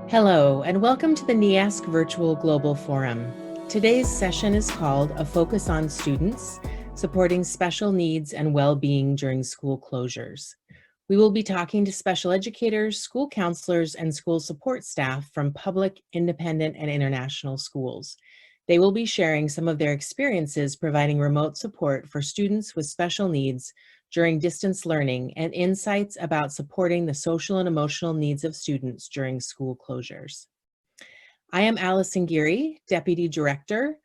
Hello, and welcome to the NEASC Virtual Global Forum. Today's session is called A Focus on Students, Supporting Special Needs and Well-Being During School Closures. We will be talking to special educators, school counselors, and school support staff from public, independent, and international schools. They will be sharing some of their experiences providing remote support for students with special needs during distance learning and insights about supporting the social and emotional needs of students during school closures. I am Allison Geary, Deputy Director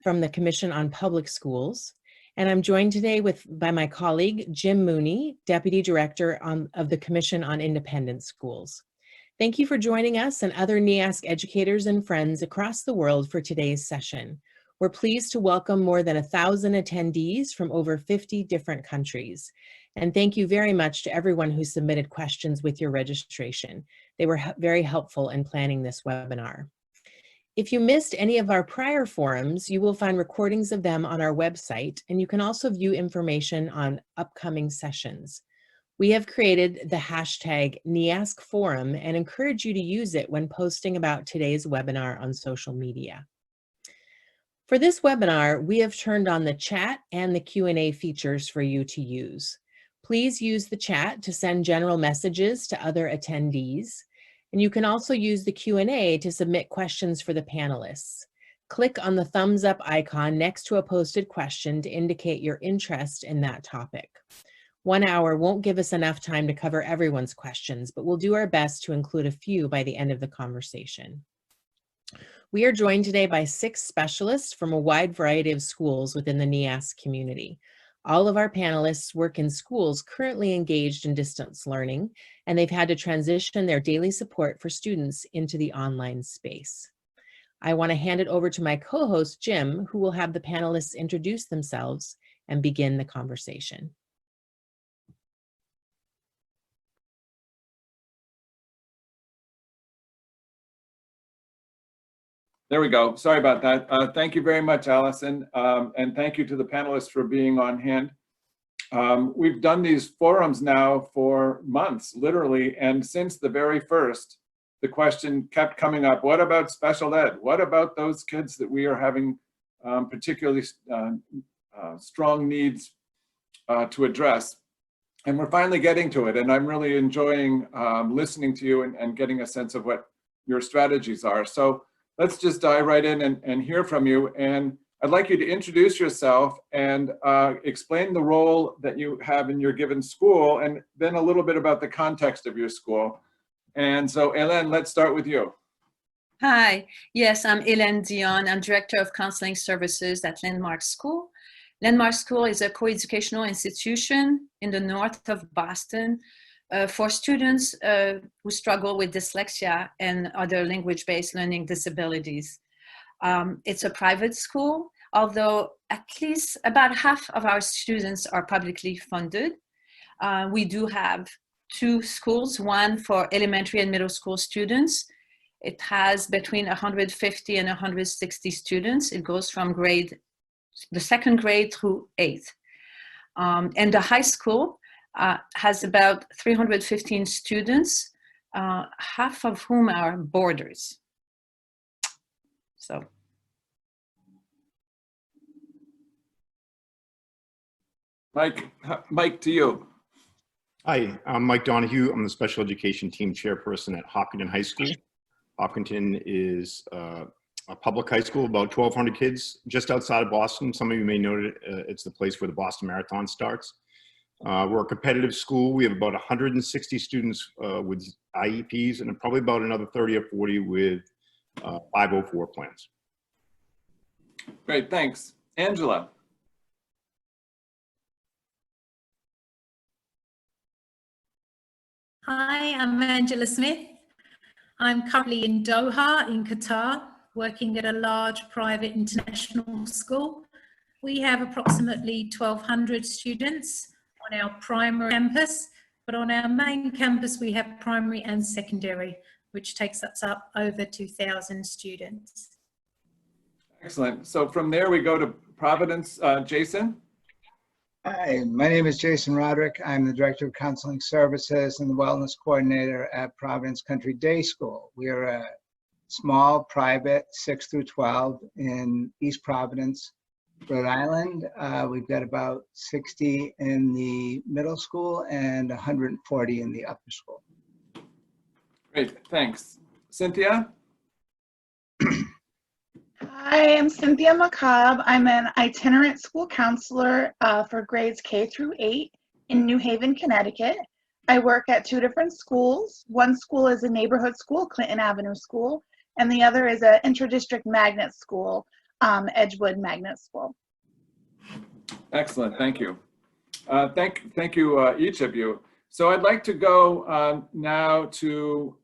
from the Commission on Public Schools, and I'm joined today by my colleague, Jim Mooney, Deputy Director of the Commission on Independent Schools. Thank you for joining us and other NEASC educators and friends across the world for today's session. We're pleased to welcome more than 1,000 attendees from over 50 different countries. And thank you very much to everyone who submitted questions with your registration. They were very helpful in planning this webinar. If you missed any of our prior forums, you will find recordings of them on our website, and you can also view information on upcoming sessions. We have created the hashtag NEASC Forum and encourage you to use it when posting about today's webinar on social media. For this webinar, we have turned on the chat and the Q&A features for you to use. Please use the chat to send general messages to other attendees, and you can also use the Q&A to submit questions for the panelists. Click on the thumbs up icon next to a posted question to indicate your interest in that topic. 1 hour won't give us enough time to cover everyone's questions, but we'll do our best to include a few by the end of the conversation. We are joined today by 6 specialists from a wide variety of schools within the NEASC community. All of our panelists work in schools currently engaged in distance learning, and they've had to transition their daily support for students into the online space. I want to hand it over to my co-host, Jim, who will have the panelists introduce themselves and begin the conversation. There we go. Sorry about that. Thank you very much, Allison, and thank you to the panelists for being on hand. We've done these forums now for months, literally, and since the very first, the question kept coming up, what about special ed? What about those kids that we are having particularly strong needs to address? And we're finally getting to it, and I'm really enjoying listening to you and getting a sense of what your strategies are. So let's just dive right in and hear from you. And I'd like you to introduce yourself and explain the role that you have in your given school, and then a little bit about the context of your school. And so, Hélène, let's start with you. Hi, yes, I'm Hélène Dion. I'm Director of Counseling Services at Landmark School. Landmark School is a co-educational institution in the north of Boston for students who struggle with dyslexia and other language-based learning disabilities. It's a private school, although at least about half of our students are publicly funded. We do have 2 schools, one for elementary and middle school students. It has between 150 and 160 students. It goes from the 2nd grade through 8th. And the high school has about 315 students, half of whom are boarders. So. Mike, to you. Hi, I'm Mike Donahue. I'm the Special Education Team Chairperson at Hopkinton High School. Hopkinton is a public high school, about 1,200 kids just outside of Boston. Some of you may know it. It's the place where the Boston Marathon starts. We're a competitive school. We have about 160 students with IEPs and probably about another 30 or 40 with 504 plans. Great, thanks. Angela. Hi, I'm Angela Smith. I'm currently in Doha in Qatar, working at a large private international school. We have approximately 1,200 students on our primary campus, but on our main campus we have primary and secondary, which takes us up over 2,000 students. Excellent. So from there we go to Providence. Jason? Hi, my name is Jason Roderick. I'm the Director of Counseling Services and the Wellness Coordinator at Providence Country Day School. We are a small, private, 6 through 12 in East Providence, Rhode Island. We've got about 60 in the middle school and 140 in the upper school. Great, thanks. Cynthia? Hi, I'm Cynthia McCobb. I'm an itinerant school counselor for grades K through 8 in New Haven, Connecticut. I work at 2 different schools. One school is a neighborhood school, Clinton Avenue School, and the other is an inter-district magnet school, Edgewood Magnet School. Excellent, thank you. Thank you, each of you. So I'd like to go now to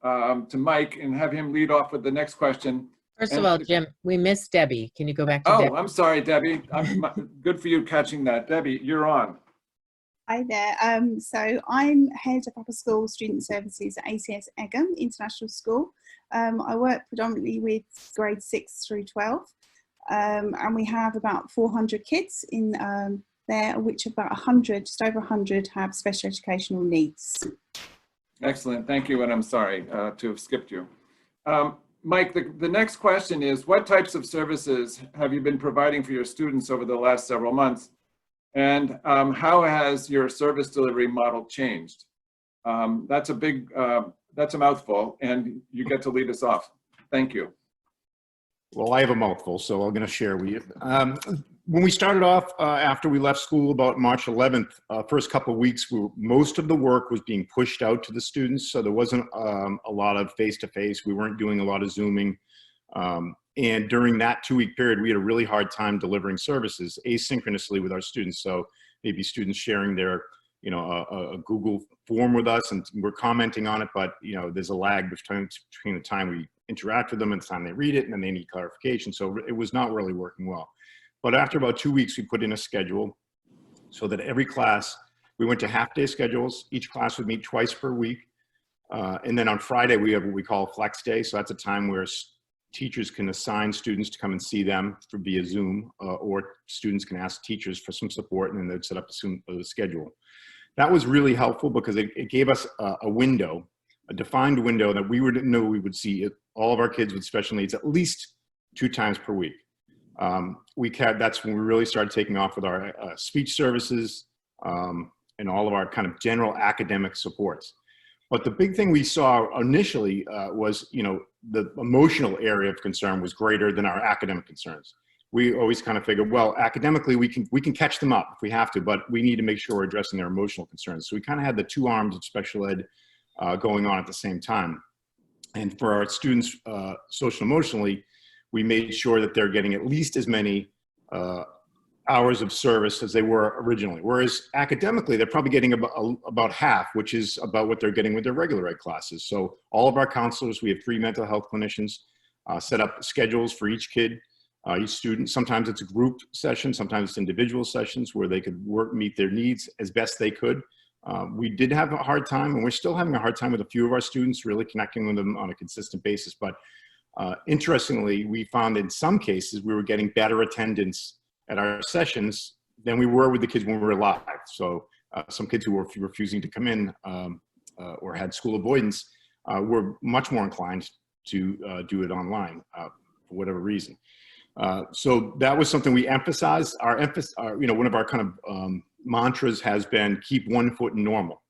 Mike and have him lead off with the next question. First of all, Jim, we missed Debbie. Can you go back to Oh, Debbie? I'm sorry, Debbie. Good for you catching that. Debbie, you're on. Hi there. So I'm Head of Upper School Student Services at ACS Egham International School. I work predominantly with grades 6 through 12, and we have about 400 kids in there, which about 100, just over 100, have special educational needs. Excellent, thank you, and I'm sorry to have skipped you. Mike, the next question is, what types of services have you been providing for your students over the last several months? And how has your service delivery model changed? That's a mouthful, and you get to lead us off. Thank you. Well, I have a mouthful, so I'm going to share with you. When we started off after we left school about March 11th, first couple of weeks, most of the work was being pushed out to the students. So there wasn't a lot of face-to-face. We weren't doing a lot of Zooming. And during that 2-week period, we had a really hard time delivering services asynchronously with our students. So maybe students sharing their, a Google form with us, and we're commenting on it, but there's a lag between the time we interact with them and the time they read it, and then they need clarification. So it was not really working well. But after about 2 weeks, we put in a schedule so that every class, we went to half-day schedules. Each class would meet twice per week. And then on Friday, we have what we call Flex Day. So that's a time where teachers can assign students to come and see them via Zoom, or students can ask teachers for some support, and then they'd set up a schedule. That was really helpful because it gave us a window, a defined window that we would know we would see all of our kids with special needs at least 2 times per week. That's when we really started taking off with our speech services and all of our kind of general academic supports. But the big thing we saw initially was, the emotional area of concern was greater than our academic concerns. We always kind of figured, well, academically we can catch them up if we have to, but we need to make sure we're addressing their emotional concerns. So we kind of had the 2 arms of special ed going on at the same time. And for our students, social emotionally, we made sure that they're getting at least as many hours of service as they were originally. Whereas academically, they're probably getting about half, which is about what they're getting with their regular ed classes. So all of our counselors, we have 3 mental health clinicians, set up schedules for each kid, each student. Sometimes it's a group session, sometimes it's individual sessions where they could meet their needs as best they could. We did have a hard time, and we're still having a hard time with a few of our students, really connecting with them on a consistent basis. But interestingly, we found in some cases we were getting better attendance at our sessions than we were with the kids when we were live. So some kids who were refusing to come in or had school avoidance were much more inclined to do it online for whatever reason. So that was something we emphasized. One of our kind of mantras has been keep 1 foot in normal.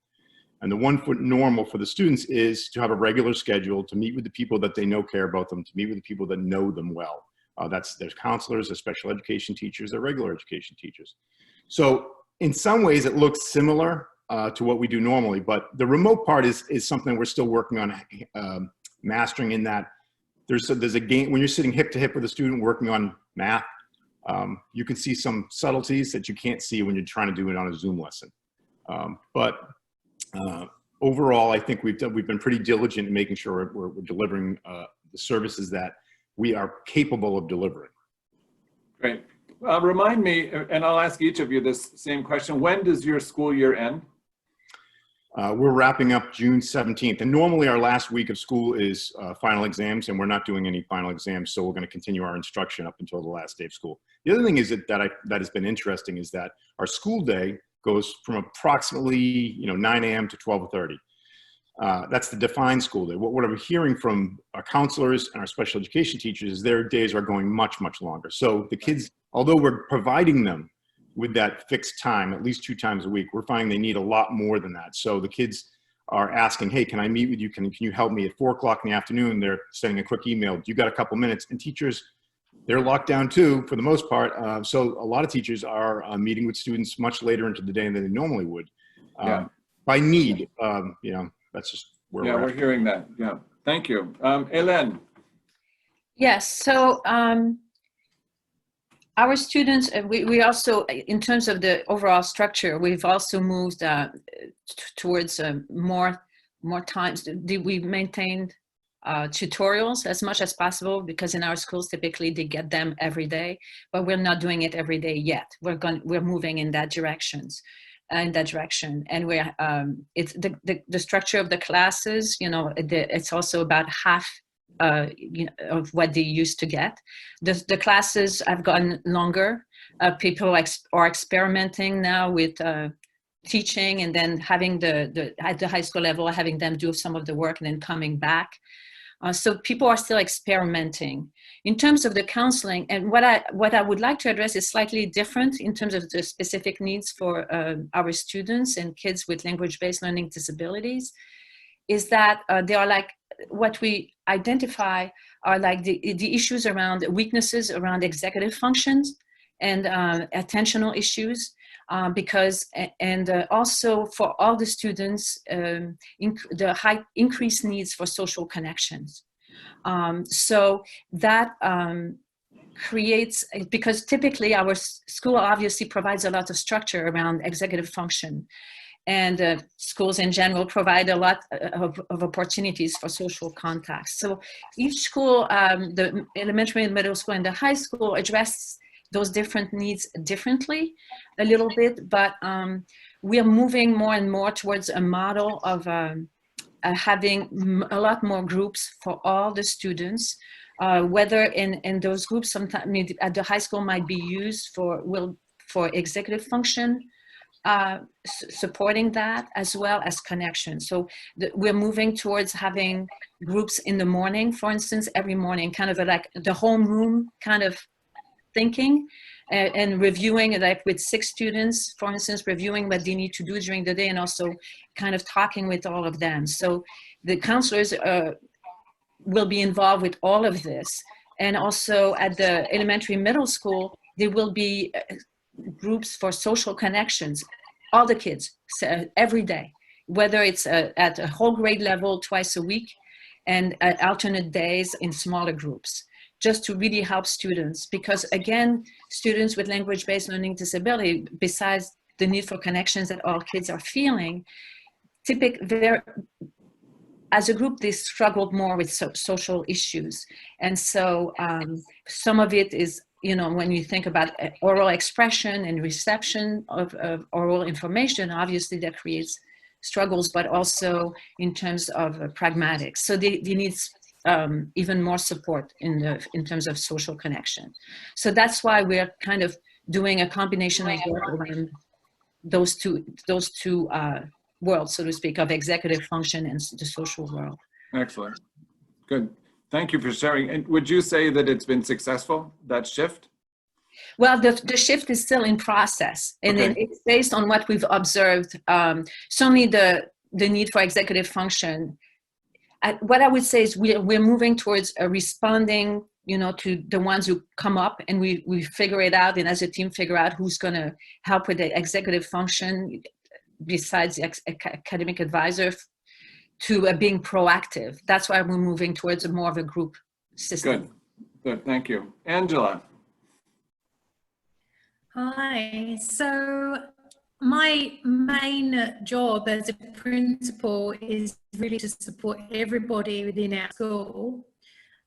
And the 1 foot normal for the students is to have a regular schedule, to meet with the people that they know care about them, to meet with the people that know them well. There's counselors, there's special education teachers, there's regular education teachers. So in some ways it looks similar to what we do normally, but the remote part is something we're still working on mastering, in that there's a game when you're sitting hip to hip with a student working on math. You can see some subtleties that you can't see when you're trying to do it on a Zoom lesson. But overall, I think we've been pretty diligent in making sure we're delivering the services that we are capable of delivering. Great. Remind me, and I'll ask each of you this same question, when does your school year end? We're wrapping up June 17th, and normally our last week of school is final exams, and we're not doing any final exams, so we're going to continue our instruction up until the last day of school. The other thing is that has been interesting is that our school day goes from approximately 9 a.m. to 12:30. That's the defined school day. What I'm hearing from our counselors and our special education teachers is their days are going much, much longer. So the kids, although we're providing them with that fixed time, at least 2 times a week, we're finding they need a lot more than that. So the kids are asking, hey, can I meet with you? Can you help me at 4 o'clock in the afternoon? They're sending a quick email. Do you got a couple minutes? And teachers, they're locked down too, for the most part. So a lot of teachers are meeting with students much later into the day than they normally would. By need, that's just where we're at. We're hearing that. Yeah, thank you. Hélène. Yes, so our students, we also, in terms of the overall structure, we've also moved towards more times. We maintained tutorials as much as possible, because in our schools typically they get them every day, but we're not doing it every day yet. We're moving in that direction, and we're it's the structure of the classes. It's also about half of what they used to get. The classes have gotten longer. People are experimenting now with teaching, and then having at the high school level, having them do some of the work and then coming back. So people are still experimenting. In terms of the counseling, and what I would like to address is slightly different in terms of the specific needs for our students and kids with language-based learning disabilities, is that they are like, what we identify are like the issues around weaknesses around executive functions and attentional issues, because also for all the students, the high increased needs for social connections. So that creates, because typically our school obviously provides a lot of structure around executive function, and schools in general provide a lot of opportunities for social contacts. So each school, the elementary and middle school and the high school, address those different needs differently a little bit, but we are moving more and more towards a model of having a lot more groups for all the students, whether in those groups, sometimes at the high school might be used for executive function, supporting that, as well as connection. So we're moving towards having groups in the morning, for instance, every morning, kind of like the homeroom kind of thinking, and reviewing, like with 6 students, for instance, reviewing what they need to do during the day, and also kind of talking with all of them. So the counselors will be involved with all of this. And also at the elementary middle school, there will be groups for social connections, all the kids, every day, whether it's at a whole grade level twice a week, and at alternate days in smaller groups, just to really help students. Because again, students with language-based learning disability, besides the need for connections that all kids are feeling, as a group, they struggled more with social issues. And so some of it is, when you think about oral expression and reception of oral information, obviously that creates struggles, but also in terms of pragmatics. So they need even more support in terms of social connection. So that's why we're kind of doing a combination of work around those two worlds, so to speak, of executive function and the social world. Excellent. Good. Thank you for sharing. And would you say that it's been successful, that shift? Well, the shift is still in process, and Okay. it's based on what we've observed. Certainly the need for executive function. What I would say is we're moving towards responding, to the ones who come up, and we figure it out, and as a team figure out who's going to help with the executive function besides the academic advisor, to being proactive. That's why we're moving towards more of a group system. Good, thank you. Angela. Hi, so my main job as a principal is really to support everybody within our school.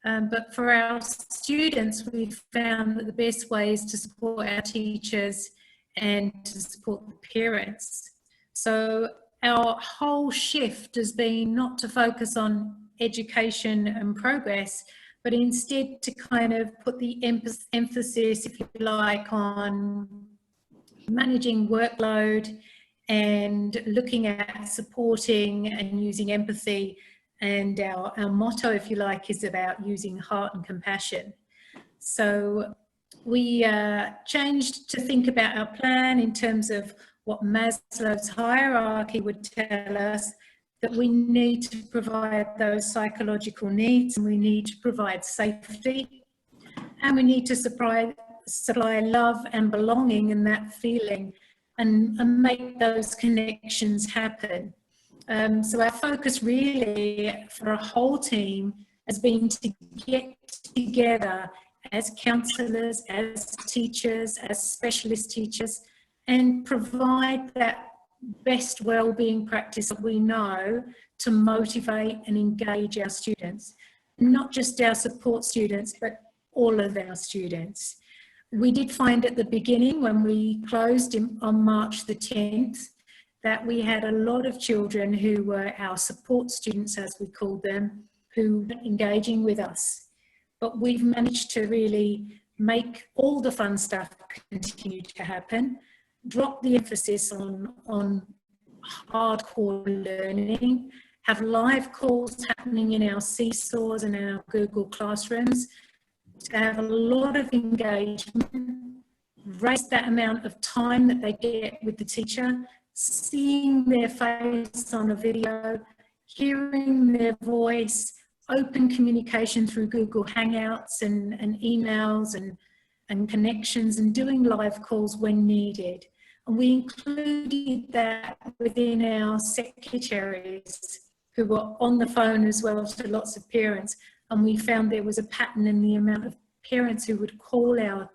But for our students, we've found that the best way is to support our teachers and to support the parents. So our whole shift has been not to focus on education and progress, but instead to kind of put the emphasis, if you like, on managing workload and looking at supporting and using empathy. And our motto, if you like, is about using heart and compassion. So we changed to think about our plan in terms of what Maslow's hierarchy would tell us, that we need to provide those psychological needs, and we need to provide safety, and we need to supply love and belonging and that feeling, and make those connections happen. So our focus really for a whole team has been to get together as counsellors, as teachers, as specialist teachers, and provide that best wellbeing practice that we know to motivate and engage our students, not just our support students, but all of our students. We did find at the beginning, when we closed on March the 10th, that we had a lot of children who were our support students, as we called them, who were engaging with us. But we've managed to really make all the fun stuff continue to happen, drop the emphasis on hardcore learning, have live calls happening in our seesaws and our Google Classrooms, to have a lot of engagement, raise that amount of time that they get with the teacher, seeing their face on a video, hearing their voice, open communication through Google Hangouts and emails and connections, and doing live calls when needed. And we included that within our secretaries who were on the phone as well to lots of parents. And we found there was a pattern in the amount of parents who would call our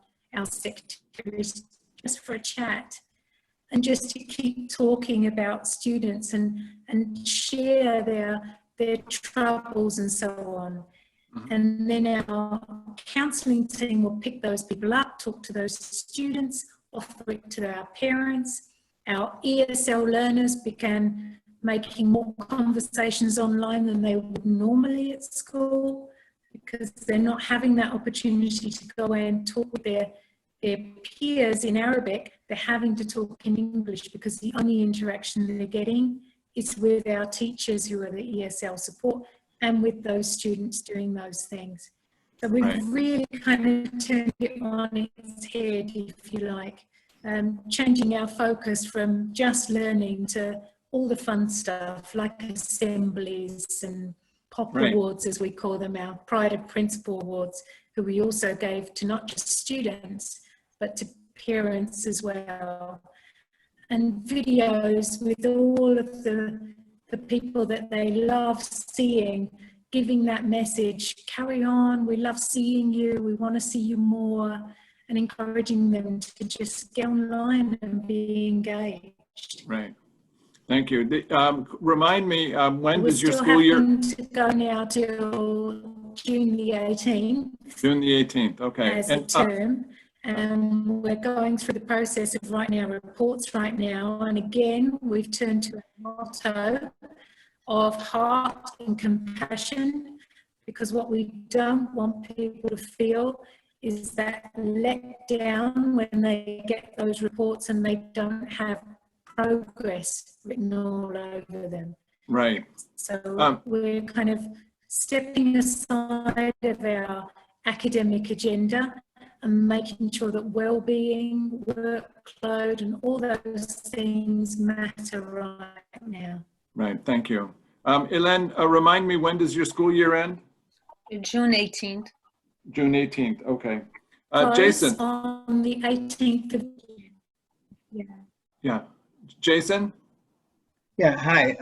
secretaries just for a chat and just to keep talking about students and share their troubles and so on. And then our counselling team will pick those people up, talk to those students, offer it to our parents. Our ESL learners began making more conversations online than they would normally at school, because they're not having that opportunity to go and talk with their peers in Arabic. They're having to talk in English because the only interaction they're getting is with our teachers who are the ESL support and with those students doing those things. So we've really kind of turned it on its head, if you like, changing our focus from just learning to all the fun stuff like assemblies and POP awards, as we call them, our Pride of Principal awards, who we also gave to not just students, but to parents as well. And videos with all of the people that they love seeing, giving that message, carry on, we love seeing you, we want to see you more, and encouraging them to just get online and be engaged. Right. Thank you. Remind me, when does your We're school year? still having to go now till June the 18th. June the 18th, okay. As a term. We're going through the process of writing our reports right now. And again, we've turned to a motto of heart and compassion, because what we don't want people to feel is that let down when they get those reports and they don't have progress written all over them. Right. So we're kind of stepping aside of our academic agenda and making sure that well-being, workload, and all those things matter right now. Right, thank you. Elaine, remind me, when does your school year end? June 18th. June 18th, okay. Close Jason. on the 18th of June. Yeah. Jason? Yeah, hi.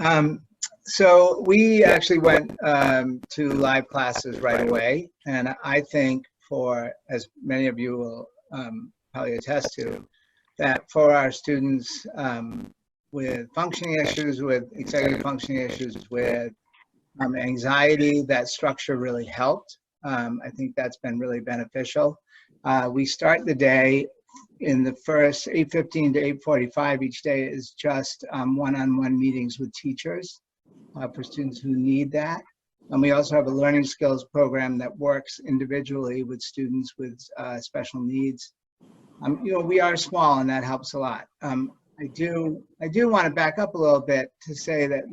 So we actually went to live classes right away. And I think for, as many of you will probably attest to, that for our students with functioning issues, with executive functioning issues, with anxiety, that structure really helped. I think that's been really beneficial. We start the day in the first 8:15 to 8:45 each day is just one-on-one meetings with teachers for students who need that. And we also have a learning skills program that works individually with students with special needs. We are small, and that helps a lot. I do want to back up a little bit to say that,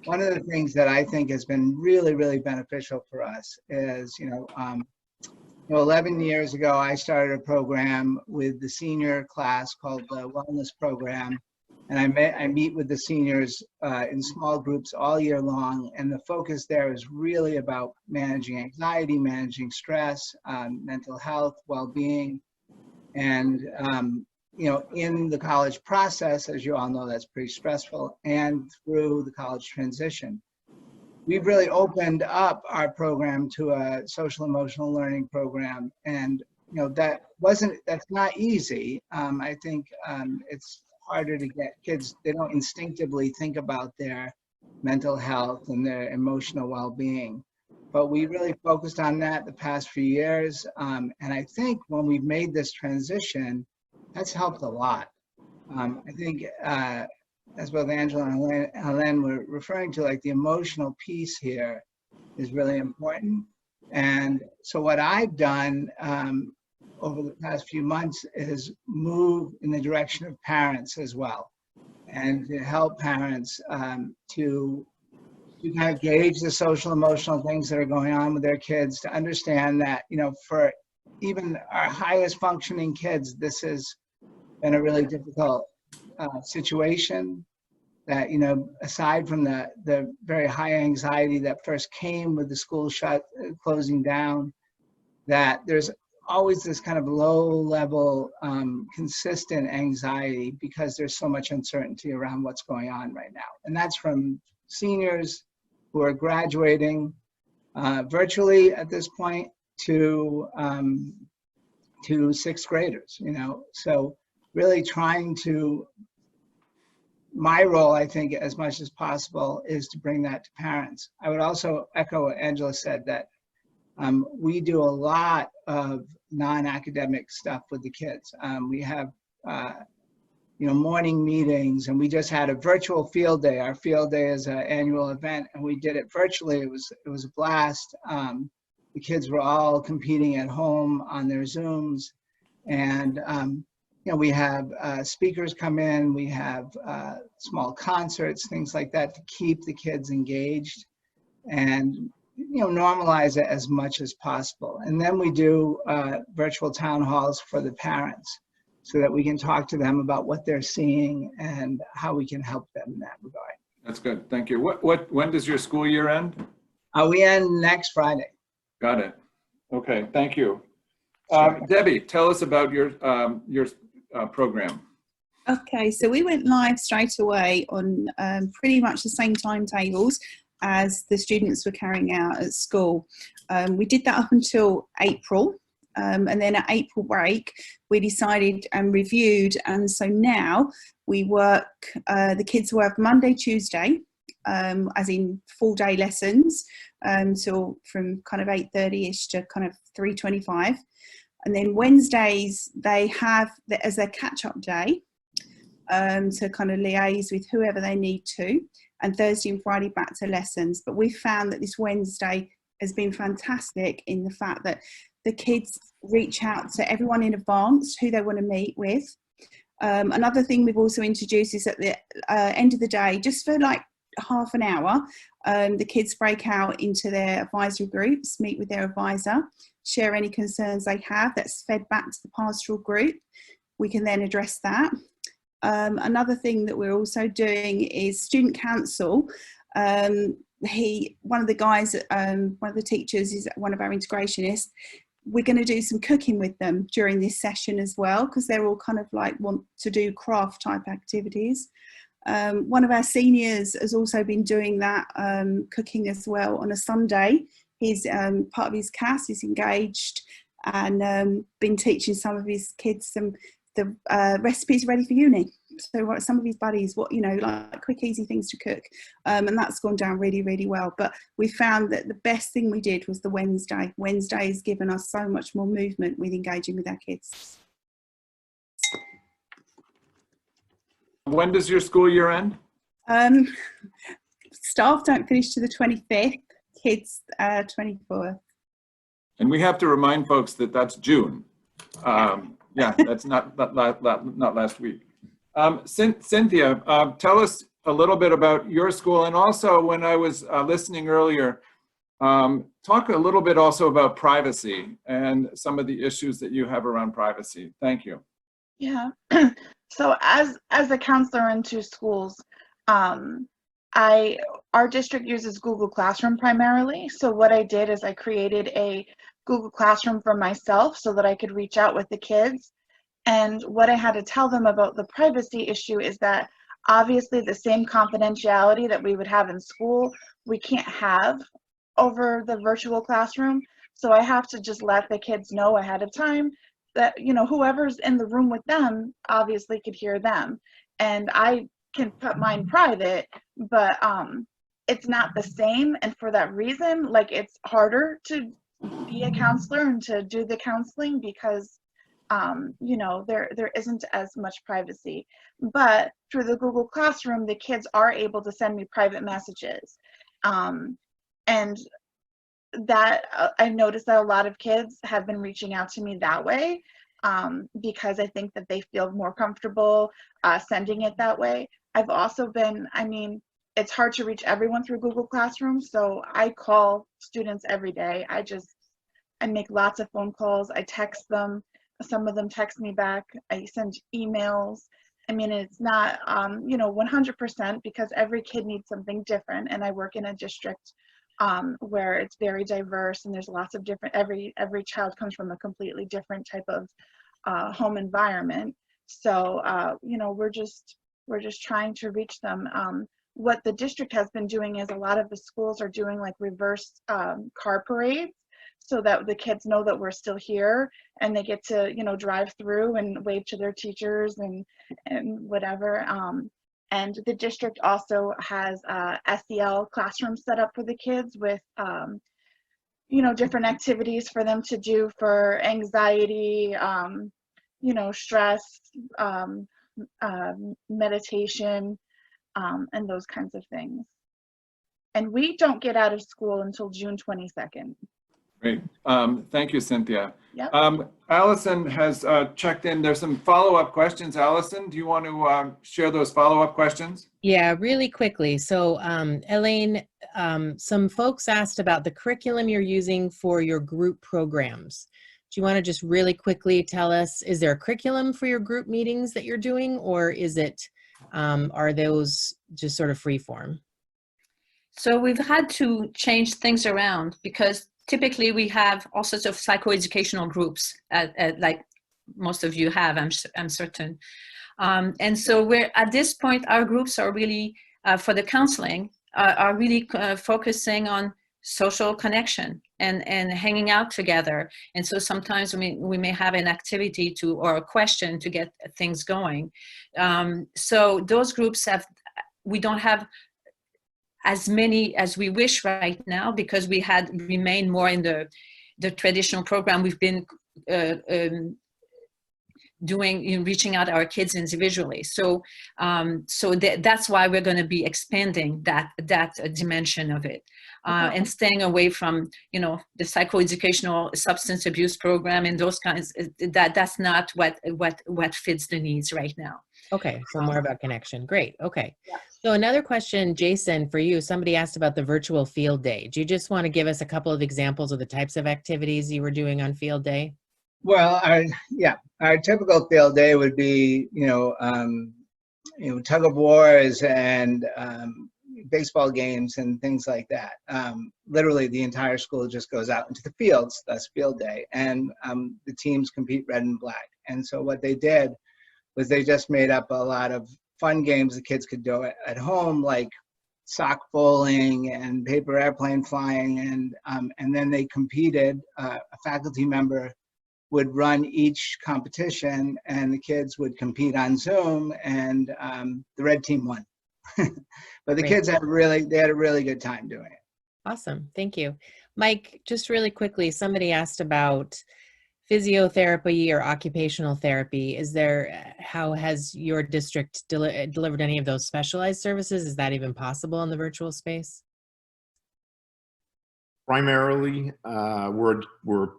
one of the things that I think has been really, really beneficial for us is, 11 years ago, I started a program with the senior class called the Wellness Program. And I meet with the seniors in small groups all year long. And the focus there is really about managing anxiety, managing stress, mental health, well-being. And, in the college process, as you all know, that's pretty stressful, and through the college transition. We've really opened up our program to a social emotional learning program. And, that's not easy. I think it's harder to get kids, they don't instinctively think about their mental health and their emotional well-being. But we really focused on that the past few years. And I think when we've made this transition, that's helped a lot. I think as both Angela and Helen were referring to, like the emotional piece here is really important. And so what I've done over the past few months is move in the direction of parents as well, and to help parents to kind of gauge the social emotional things that are going on with their kids, to understand that, for even our highest functioning kids, this has been a really difficult situation. That, aside from the very high anxiety that first came with the school closing down, that there's always this kind of low level, consistent anxiety because there's so much uncertainty around what's going on right now. And that's from seniors who are graduating virtually at this point to sixth graders, So really trying to, my role, I think, as much as possible, is to bring that to parents. I would also echo what Angela said, that we do a lot of non-academic stuff with the kids. We have, morning meetings, and we just had a virtual field day. Our field day is an annual event, and we did it virtually. It was a blast. The kids were all competing at home on their Zooms, and we have speakers come in. We have small concerts, things like that, to keep the kids engaged and normalize it as much as possible. And then we do virtual town halls for the parents, so that we can talk to them about what they're seeing and how we can help them in that regard. That's good. Thank you. When does your school year end? We end next Friday. Got it. Okay. Thank you. Sure. Debbie, tell us about your program. Okay, so we went live straight away on pretty much the same timetables as the students were carrying out at school. We did that up until April, and then at April break, we decided and reviewed, and so now we work, the kids work Monday, Tuesday, as in full day lessons, so from kind of 8:30ish to kind of 3:25. And then Wednesdays, they have as their catch-up day, to kind of liaise with whoever they need to, and Thursday and Friday back to lessons. But we found that this Wednesday has been fantastic in the fact that the kids reach out to everyone in advance who they want to meet with. Another thing we've also introduced is at the end of the day, just for like half an hour, the kids break out into their advisory groups, meet with their advisor, share any concerns they have. That's fed back to the pastoral group. We can then address that. Another thing that we're also doing is student counsel. One of the guys, one of the teachers is one of our integrationists. We're going to do some cooking with them during this session as well, because they're all kind of like want to do craft type activities. One of our seniors has also been doing that cooking as well on a Sunday. He's part of his CAS, he's engaged, and been teaching some of his kids the recipes ready for uni. So some of his buddies, like quick, easy things to cook. And that's gone down really, really well. But we found that the best thing we did was the Wednesday. Wednesday has given us so much more movement with engaging with our kids. When does your school year end? Staff don't finish to the 25th, kids 24th. And we have to remind folks that that's June. Yeah, that's not last week. Cynthia, tell us a little bit about your school, and also when I was listening earlier, talk a little bit also about privacy and some of the issues that you have around privacy. Thank you. Yeah. So as a counselor in 2 schools, our district uses Google Classroom primarily. So what I did is I created a Google Classroom for myself so that I could reach out with the kids. And what I had to tell them about the privacy issue is that obviously the same confidentiality that we would have in school, we can't have over the virtual classroom. So I have to just let the kids know ahead of time that, you know, whoever's in the room with them obviously could hear them. And I can put mine private, but it's not the same. And for that reason, like, it's harder to be a counselor and to do the counseling because you know, there isn't as much privacy. But through the Google Classroom, the kids are able to send me private messages. And that I noticed that a lot of kids have been reaching out to me that way because I think that they feel more comfortable sending it that way. I've also been, I mean, it's hard to reach everyone through Google Classroom, so I call students every day. I make lots of phone calls. I text them. Some of them text me back. I send emails. I mean, it's not, you know, 100% because every kid needs something different. And I work in a district where it's very diverse and there's lots of different, every child comes from a completely different type of home environment. So, you know, we're just trying to reach them. What the district has been doing is a lot of the schools are doing like reverse car parades, so that the kids know that we're still here and they get to, you know, drive through and wave to their teachers and whatever. And the district also has SEL classrooms set up for the kids with, you know, different activities for them to do for anxiety, you know, stress, meditation, and those kinds of things. And we don't get out of school until June 22nd. Great. Thank you, Cynthia. Yep. Allison has checked in. There's some follow-up questions. Allison, do you want to share those follow-up questions? Yeah, really quickly. So Elaine, some folks asked about the curriculum you're using for your group programs. Do you want to just really quickly tell us, is there a curriculum for your group meetings that you're doing, or is it, are those just sort of free form? So we've had to change things around because typically we have all sorts of psychoeducational groups, like most of you have, I'm certain. And so we're at this point, our groups are really, for the counseling, are really focusing on social connection and hanging out together. And so sometimes we may have an activity or a question to get things going. So those groups we don't have as many as we wish right now because we had remained more in the traditional program we've been doing, reaching out our kids individually. So that's why we're going to be expanding that dimension of it, and staying away from, the psychoeducational substance abuse program and those kinds. That's not what fits the needs right now. Okay, so more about connection. Great. Okay. Yeah. So another question, Jason, for you. Somebody asked about the virtual field day. Do you just want to give us a couple of examples of the types of activities you were doing on field day? Well, our typical field day would be, tug of wars and baseball games and things like that. Literally, the entire school just goes out into the fields. That's field day, and the teams compete red and black. And so what they did was they just made up a lot of fun games the kids could do at home, like sock bowling and paper airplane flying, and then they competed. A faculty member would run each competition, and the kids would compete on Zoom, and the red team won. But the kids had a really good time doing it. Awesome, thank you. Mike, just really quickly, somebody asked about physiotherapy or occupational therapy, how has your district delivered any of those specialized services? Is that even possible in the virtual space? Primarily, we're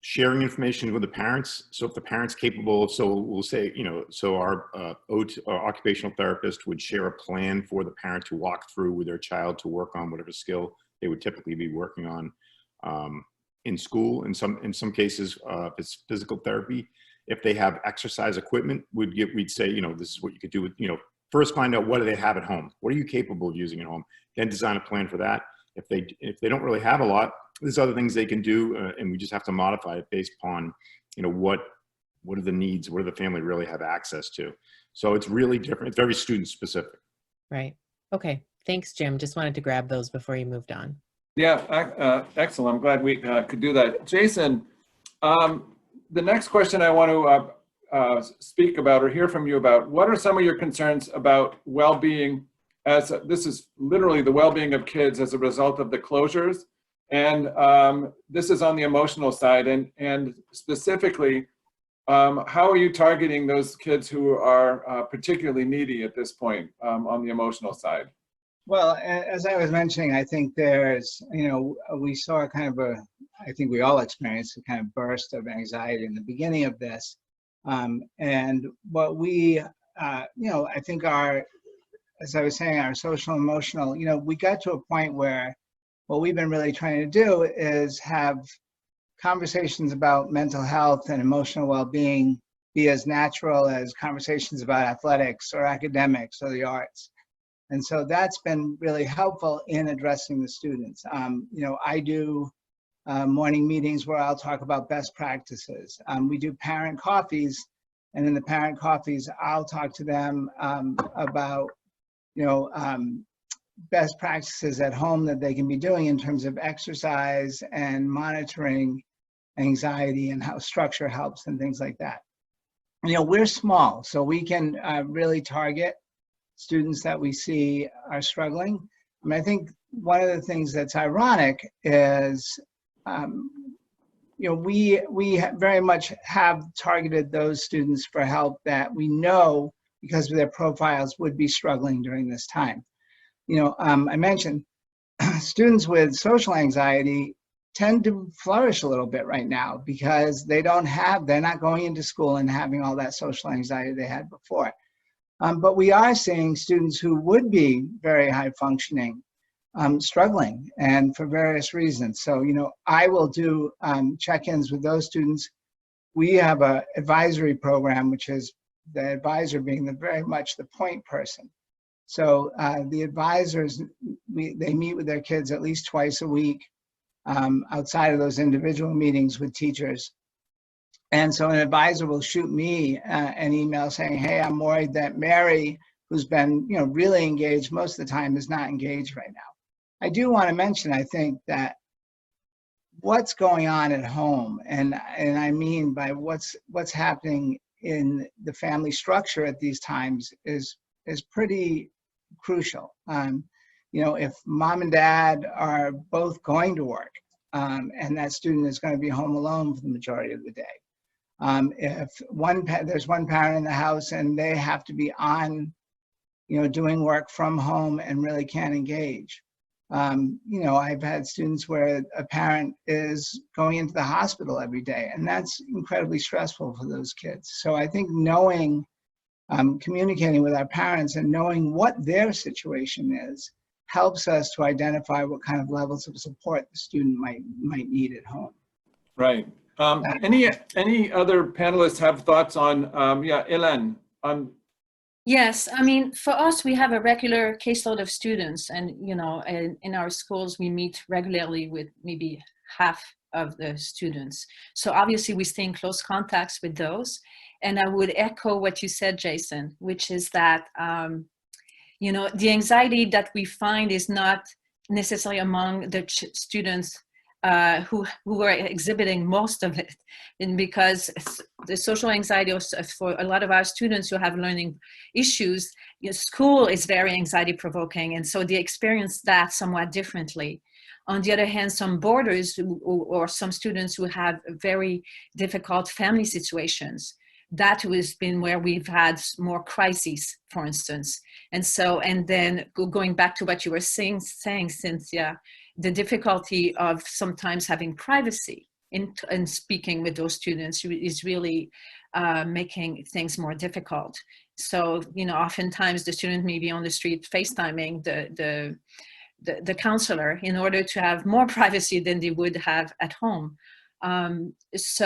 sharing information with the parents. So if the parent's capable, so we'll say, so our occupational therapist would share a plan for the parent to walk through with their child to work on whatever skill they would typically be working on in school. In some cases, if it's physical therapy, if they have exercise equipment, we'd say, this is what you could do with, first find out what do they have at home? What are you capable of using at home? Then design a plan for that. If they don't really have a lot, there's other things they can do, and we just have to modify it based upon, what are the needs, what do the family really have access to. So it's really different. It's very student specific. Right. Okay. Thanks, Jim. Just wanted to grab those before you moved on. Yeah, excellent. I'm glad we could do that. Jason, the next question I want to speak about or hear from you about, what are some of your concerns about well-being, as this is literally the well-being of kids as a result of the closures? And this is on the emotional side, and specifically, how are you targeting those kids who are particularly needy at this point on the emotional side? Well, as I was mentioning, I think there's, we saw kind of I think we all experienced a kind of burst of anxiety in the beginning of this. And what we, I think as I was saying, our social emotional, we got to a point where what we've been really trying to do is have conversations about mental health and emotional well-being be as natural as conversations about athletics or academics or the arts. And so that's been really helpful in addressing the students. I do morning meetings where I'll talk about best practices. We do parent coffees, and in the parent coffees, I'll talk to them about, best practices at home that they can be doing in terms of exercise and monitoring anxiety and how structure helps and things like that. We're small, so we can really target students that we see are struggling. I think one of the things that's ironic is, we very much have targeted those students for help that we know, because of their profiles, would be struggling during this time. I mentioned students with social anxiety tend to flourish a little bit right now because they're not going into school and having all that social anxiety they had before. But we are seeing students who would be very high functioning struggling, and for various reasons. So, I will do check-ins with those students. We have an advisory program, which is the advisor being very much the point person. So the advisors, they meet with their kids at least twice a week outside of those individual meetings with teachers. And so an advisor will shoot me an email saying, hey, I'm worried that Mary, who's been really engaged most of the time, is not engaged right now. I do want to mention, I think, that what's going on at home, and I mean by what's happening in the family structure at these times is pretty crucial. If mom and dad are both going to work and that student is going to be home alone for the majority of the day, if there's one parent in the house and they have to be on, doing work from home and really can't engage. I've had students where a parent is going into the hospital every day, and that's incredibly stressful for those kids. So I think communicating with our parents and knowing what their situation is helps us to identify what kind of levels of support the student might need at home. Right. Any other panelists have thoughts on, Hélène? Yes, I mean, for us, we have a regular caseload of students, and in our schools, we meet regularly with maybe half of the students. So obviously, we stay in close contacts with those. And I would echo what you said, Jason, which is that, the anxiety that we find is not necessarily among the students who are exhibiting most of it, and because the social anxiety for a lot of our students who have learning issues, school is very anxiety provoking, and so they experience that somewhat differently. On the other hand, some boarders or some students who have very difficult family situations, that has been where we've had more crises, for instance. And so, and then going back to what you were saying, Cynthia, the difficulty of sometimes having privacy in speaking with those students is really making things more difficult. So, oftentimes the student may be on the street FaceTiming the counselor in order to have more privacy than they would have at home. That's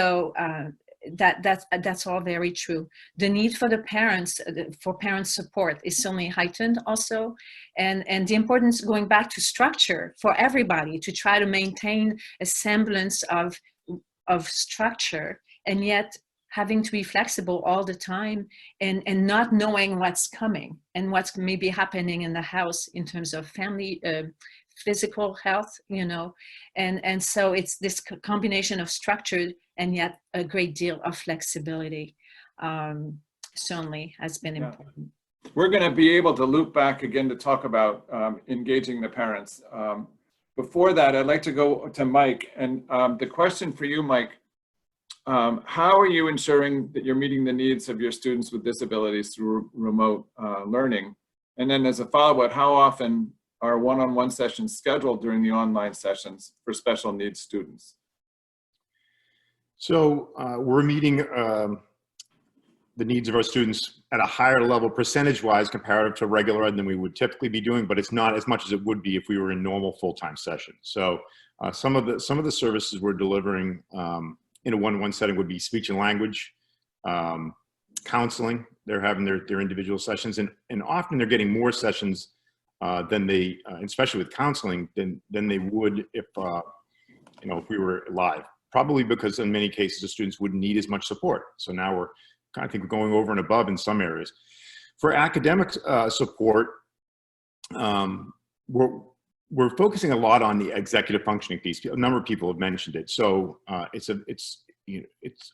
all very true. The need for the parents, for parent support is certainly heightened also. And the importance, going back to structure for everybody, to try to maintain a semblance of structure, and yet having to be flexible all the time and not knowing what's coming and what's maybe happening in the house in terms of family, physical health, and so it's this combination of structure and yet a great deal of flexibility certainly has been important. We're going to be able to loop back again to talk about engaging the parents. Before that, I'd like to go to Mike, and the question for you, Mike, how are you ensuring that you're meeting the needs of your students with disabilities through remote learning? And then as a follow-up, how often are one-on-one sessions scheduled during the online sessions for special needs students? So we're meeting the needs of our students at a higher level percentage-wise comparative to regular ed than we would typically be doing, but it's not as much as it would be if we were in normal full-time sessions. So some of the services we're delivering in a one-on-one setting would be speech and language, counseling. They're having their individual sessions, and often they're getting more sessions than they, especially with counseling, than they would if if we were live. Probably because in many cases the students wouldn't need as much support. So now I think we're going over and above in some areas. For academic support, we're focusing a lot on the executive functioning piece. A number of people have mentioned it. So it's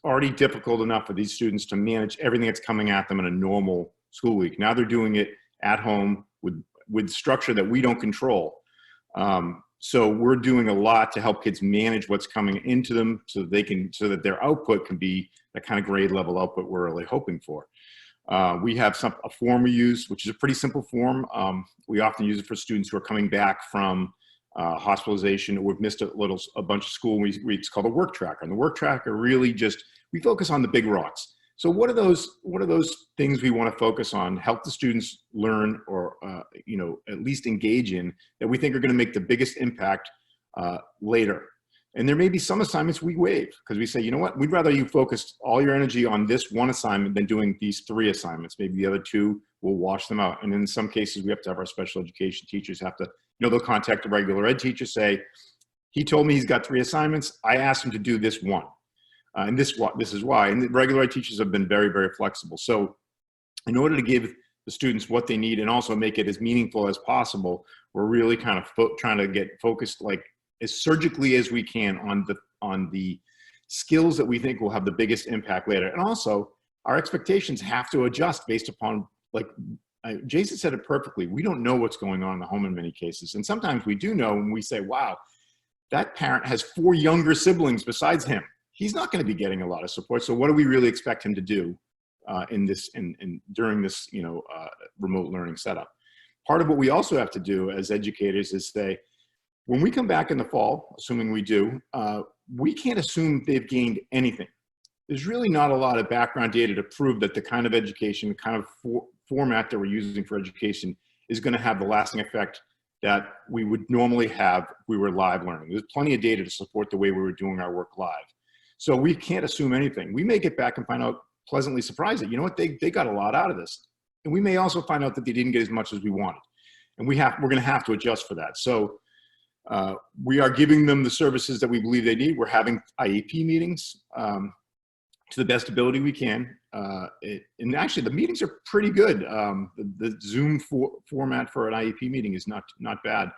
already difficult enough for these students to manage everything that's coming at them in a normal school week. Now they're doing it at home with structure that we don't control. So we're doing a lot to help kids manage what's coming into them so that their output can be the kind of grade level output we're really hoping for. We have a form we use, which is a pretty simple form. We often use it for students who are coming back from hospitalization, or we've missed a bunch of school weeks. It's called a work tracker. And the work tracker really we focus on the big rocks. So what are those things we want to focus on, help the students learn, or at least engage in, that we think are going to make the biggest impact later? And there may be some assignments we waive because we say, you know what, we'd rather you focus all your energy on this one assignment than doing these 3 assignments. Maybe the other 2, we'll wash them out. And in some cases, we have to have our special education teachers they'll contact a regular ed teacher, say, he told me he's got 3 assignments. I asked him to do this one. And this is why. And the regular ed teachers have been very, very flexible. So in order to give the students what they need and also make it as meaningful as possible, we're really kind of trying to get focused like as surgically as we can on the skills that we think will have the biggest impact later. And also our expectations have to adjust based upon, like Jason said it perfectly, we don't know what's going on in the home in many cases. And sometimes we do know when we say, wow, that parent has 4 younger siblings besides him. He's not going to be getting a lot of support. So what do we really expect him to do during this remote learning setup? Part of what we also have to do as educators is say, when we come back in the fall, assuming we do, we can't assume they've gained anything. There's really not a lot of background data to prove that the kind of education, the kind of format that we're using for education is going to have the lasting effect that we would normally have if we were live learning. There's plenty of data to support the way we were doing our work live. So we can't assume anything. We may get back and find out, pleasantly surprised that, you know what, they got a lot out of this. And we may also find out that they didn't get as much as we wanted. And we're going to have to adjust for that. So we are giving them the services that we believe they need. We're having IEP meetings to the best ability we can. And actually the meetings are pretty good. The Zoom format for an IEP meeting is not bad.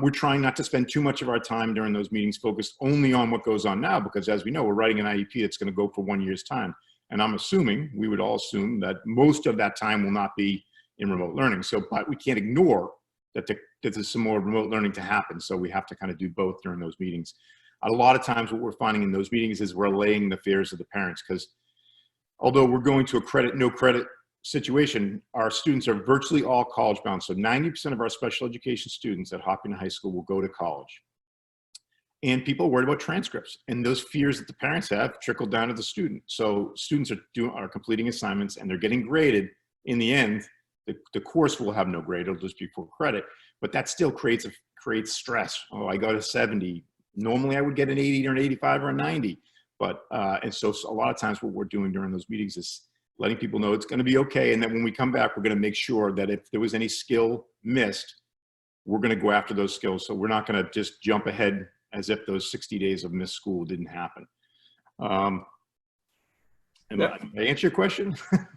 We're trying not to spend too much of our time during those meetings focused only on what goes on now, because as we know, we're writing an IEP that's going to go for 1 year's time. And I'm assuming, we would all assume that most of that time will not be in remote learning. So, but we can't ignore that there's some more remote learning to happen. So we have to kind of do both during those meetings. A lot of times what we're finding in those meetings is we're allaying the fears of the parents, because although we're going to a no credit situation, our students are virtually all college bound. So 90% of our special education students at Hopkins High School will go to college. And people are worried about transcripts, and those fears that the parents have trickle down to the student. So students are completing assignments and they're getting graded. In the end, the course will have no grade, it'll just be for credit, but that still creates stress. Oh, I got a 70. Normally I would get an 80 or an 85 or a 90. But, and so a lot of times what we're doing during those meetings is letting people know it's going to be okay. And that when we come back, we're going to make sure that if there was any skill missed, we're going to go after those skills. So we're not going to just jump ahead as if those 60 days of missed school didn't happen. Did I answer your question?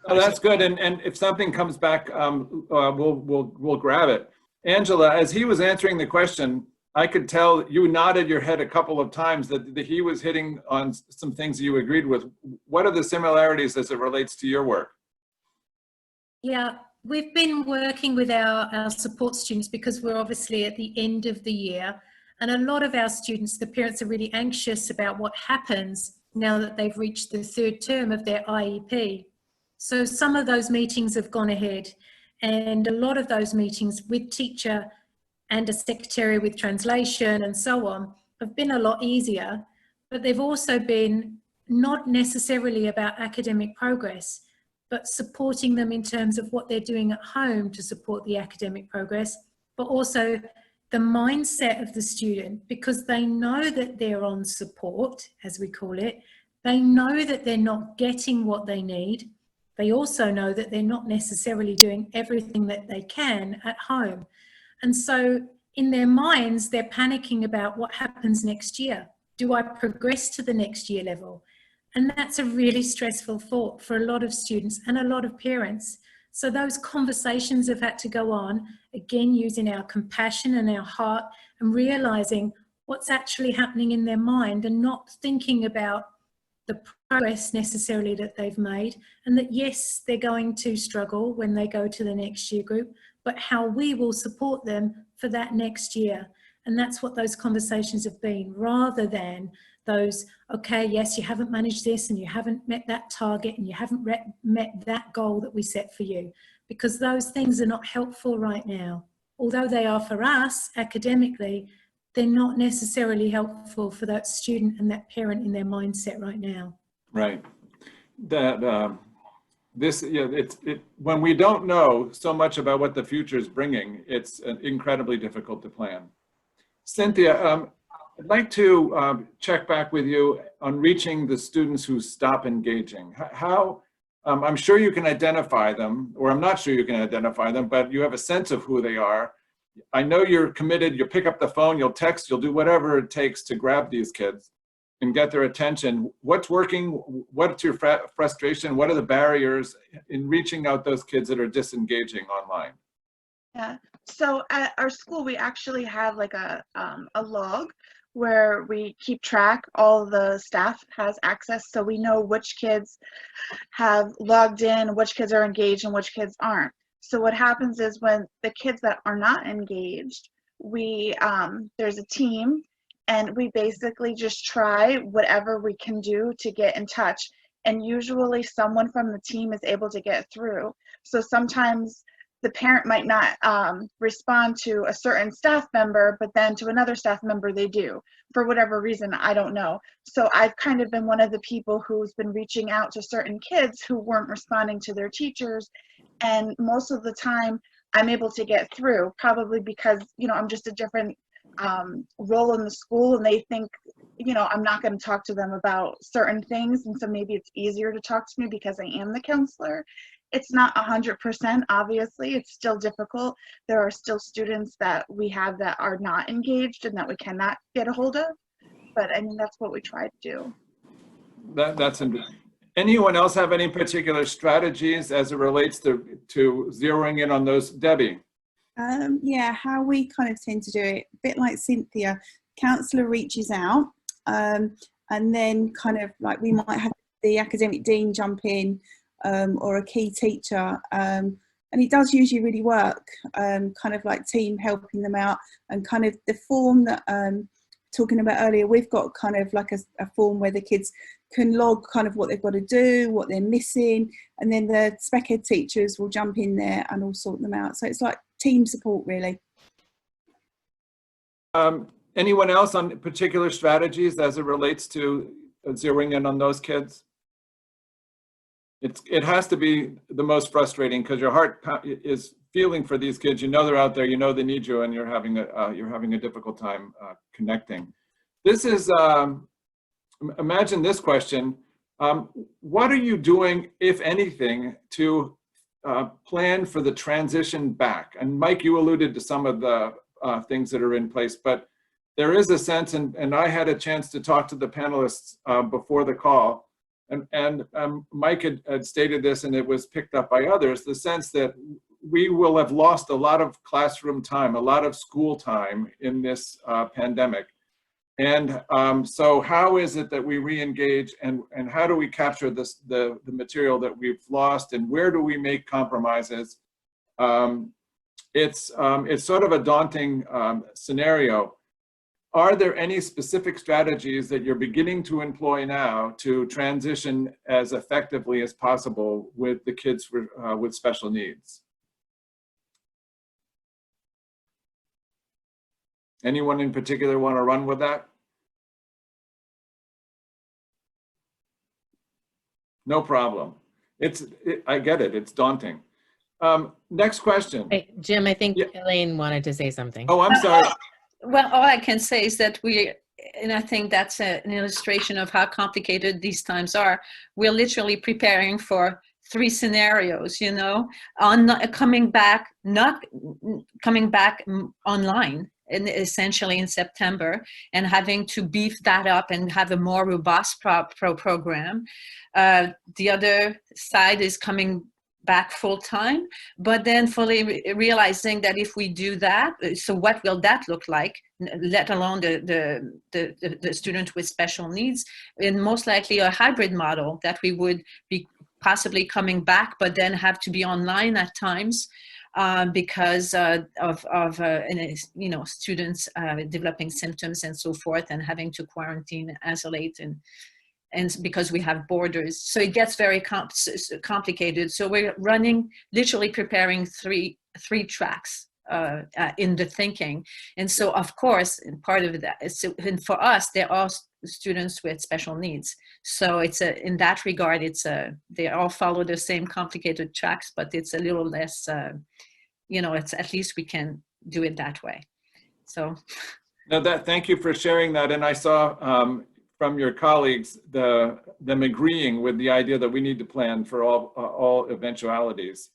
Oh, that's good. And if something comes back, we'll grab it. Angela, as he was answering the question, I could tell you nodded your head a couple of times that he was hitting on some things you agreed with. What are the similarities as it relates to your work? Yeah, we've been working with our support students because we're obviously at the end of the year. And a lot of our students, the parents are really anxious about what happens now that they've reached the third term of their IEP. So some of those meetings have gone ahead, and a lot of those meetings with teacher and a secretary with translation and so on have been a lot easier, but they've also been not necessarily about academic progress, but supporting them in terms of what they're doing at home to support the academic progress, but also the mindset of the student, because they know that they're on support, as we call it. They know that they're not getting what they need. They also know that they're not necessarily doing everything that they can at home. And so in their minds, they're panicking about what happens next year. Do I progress to the next year level? And that's a really stressful thought for a lot of students and a lot of parents. So those conversations have had to go on, again, using our compassion and our heart and realizing what's actually happening in their mind and not thinking about the progress necessarily that they've made, and that yes, they're going to struggle when they go to the next year group, but how we will support them for that next year. And that's what those conversations have been, rather than those, okay, yes, you haven't managed this and you haven't met that target and you haven't met that goal that we set for you, because those things are not helpful right now. Although they are for us academically, they're not necessarily helpful for that student and that parent in their mindset right now. Right. When we don't know so much about what the future is bringing, it's incredibly difficult to plan. Cynthia, I'd like to check back with you on reaching the students who stop engaging. I'm sure you can identify them, or I'm not sure you can identify them, but you have a sense of who they are. I know you're committed, you'll pick up the phone, you'll text, you'll do whatever it takes to grab these kids and get their attention. What's working? What's your frustration? What are the barriers in reaching out those kids that are disengaging online? Yeah, so at our school, we actually have like a log where we keep track. All the staff has access, so we know which kids have logged in, which kids are engaged, and which kids aren't. So what happens is when the kids that are not engaged, there's a team, and we basically just try whatever we can do to get in touch. And usually someone from the team is able to get through. So sometimes the parent might not respond to a certain staff member, but then to another staff member they do, for whatever reason, I don't know. So I've kind of been one of the people who's been reaching out to certain kids who weren't responding to their teachers. And most of the time I'm able to get through, probably because, I'm just a different role in the school, and they think, I'm not going to talk to them about certain things. And so maybe it's easier to talk to me because I am the counselor. It's not 100%, obviously. It's still difficult. There are still students that we have that are not engaged and that we cannot get a hold of. But I mean, that's what we try to do. That's interesting. Anyone else have any particular strategies as it relates to zeroing in on those? Debbie? Yeah, how we kind of tend to do it, a bit like Cynthia, counselor reaches out, and then kind of like we might have the academic dean jump in, or a key teacher, and it does usually really work, kind of like team helping them out, and kind of the form that talking about earlier, we've got kind of like a form where the kids can log kind of what they've got to do, what they're missing, and then the spec ed teachers will jump in there and all sort them out. So it's like team support, really. Anyone else on particular strategies as it relates to zeroing in on those kids? It has to be the most frustrating because your heart is feeling for these kids. You know they're out there, you know they need you, and you're having a difficult time connecting. This is, imagine this question. What are you doing, if anything, to plan for the transition back? And Mike, you alluded to some of the things that are in place, but there is a sense, and I had a chance to talk to the panelists before the call, and Mike had stated this, and it was picked up by others, the sense that we will have lost a lot of classroom time, a lot of school time in this pandemic. And so how is it that we re-engage, and how do we capture the material that we've lost, and where do we make compromises? It's sort of a daunting scenario. Are there any specific strategies that you're beginning to employ now to transition as effectively as possible with the kids with special needs? Anyone in particular want to run with that? No problem. I get it. It's daunting. Next question. Hey, Jim, I think Yeah. Elaine wanted to say something. Oh, I'm sorry. Well, all I can say is that and I think that's an illustration of how complicated these times are. We're literally preparing for 3 scenarios, you know, on not coming back online, and essentially in September, and having to beef that up and have a more robust program. The other side is coming back full time, but then fully realizing that if we do that, so what will that look like, let alone the student with special needs, and most likely a hybrid model that we would be possibly coming back, but then have to be online at times because of you know, students developing symptoms and so forth, and having to quarantine, isolate, and because we have borders. So it gets very complicated. So we're literally preparing three tracks in the thinking. And so of course, part of that is, and for us, there are students with special needs. So it's in that regard, they all follow the same complicated tracks, but it's a little less, you know, it's at least we can do it that way. So. No, thank you for sharing that. And I saw from your colleagues, them agreeing with the idea that we need to plan for all eventualities.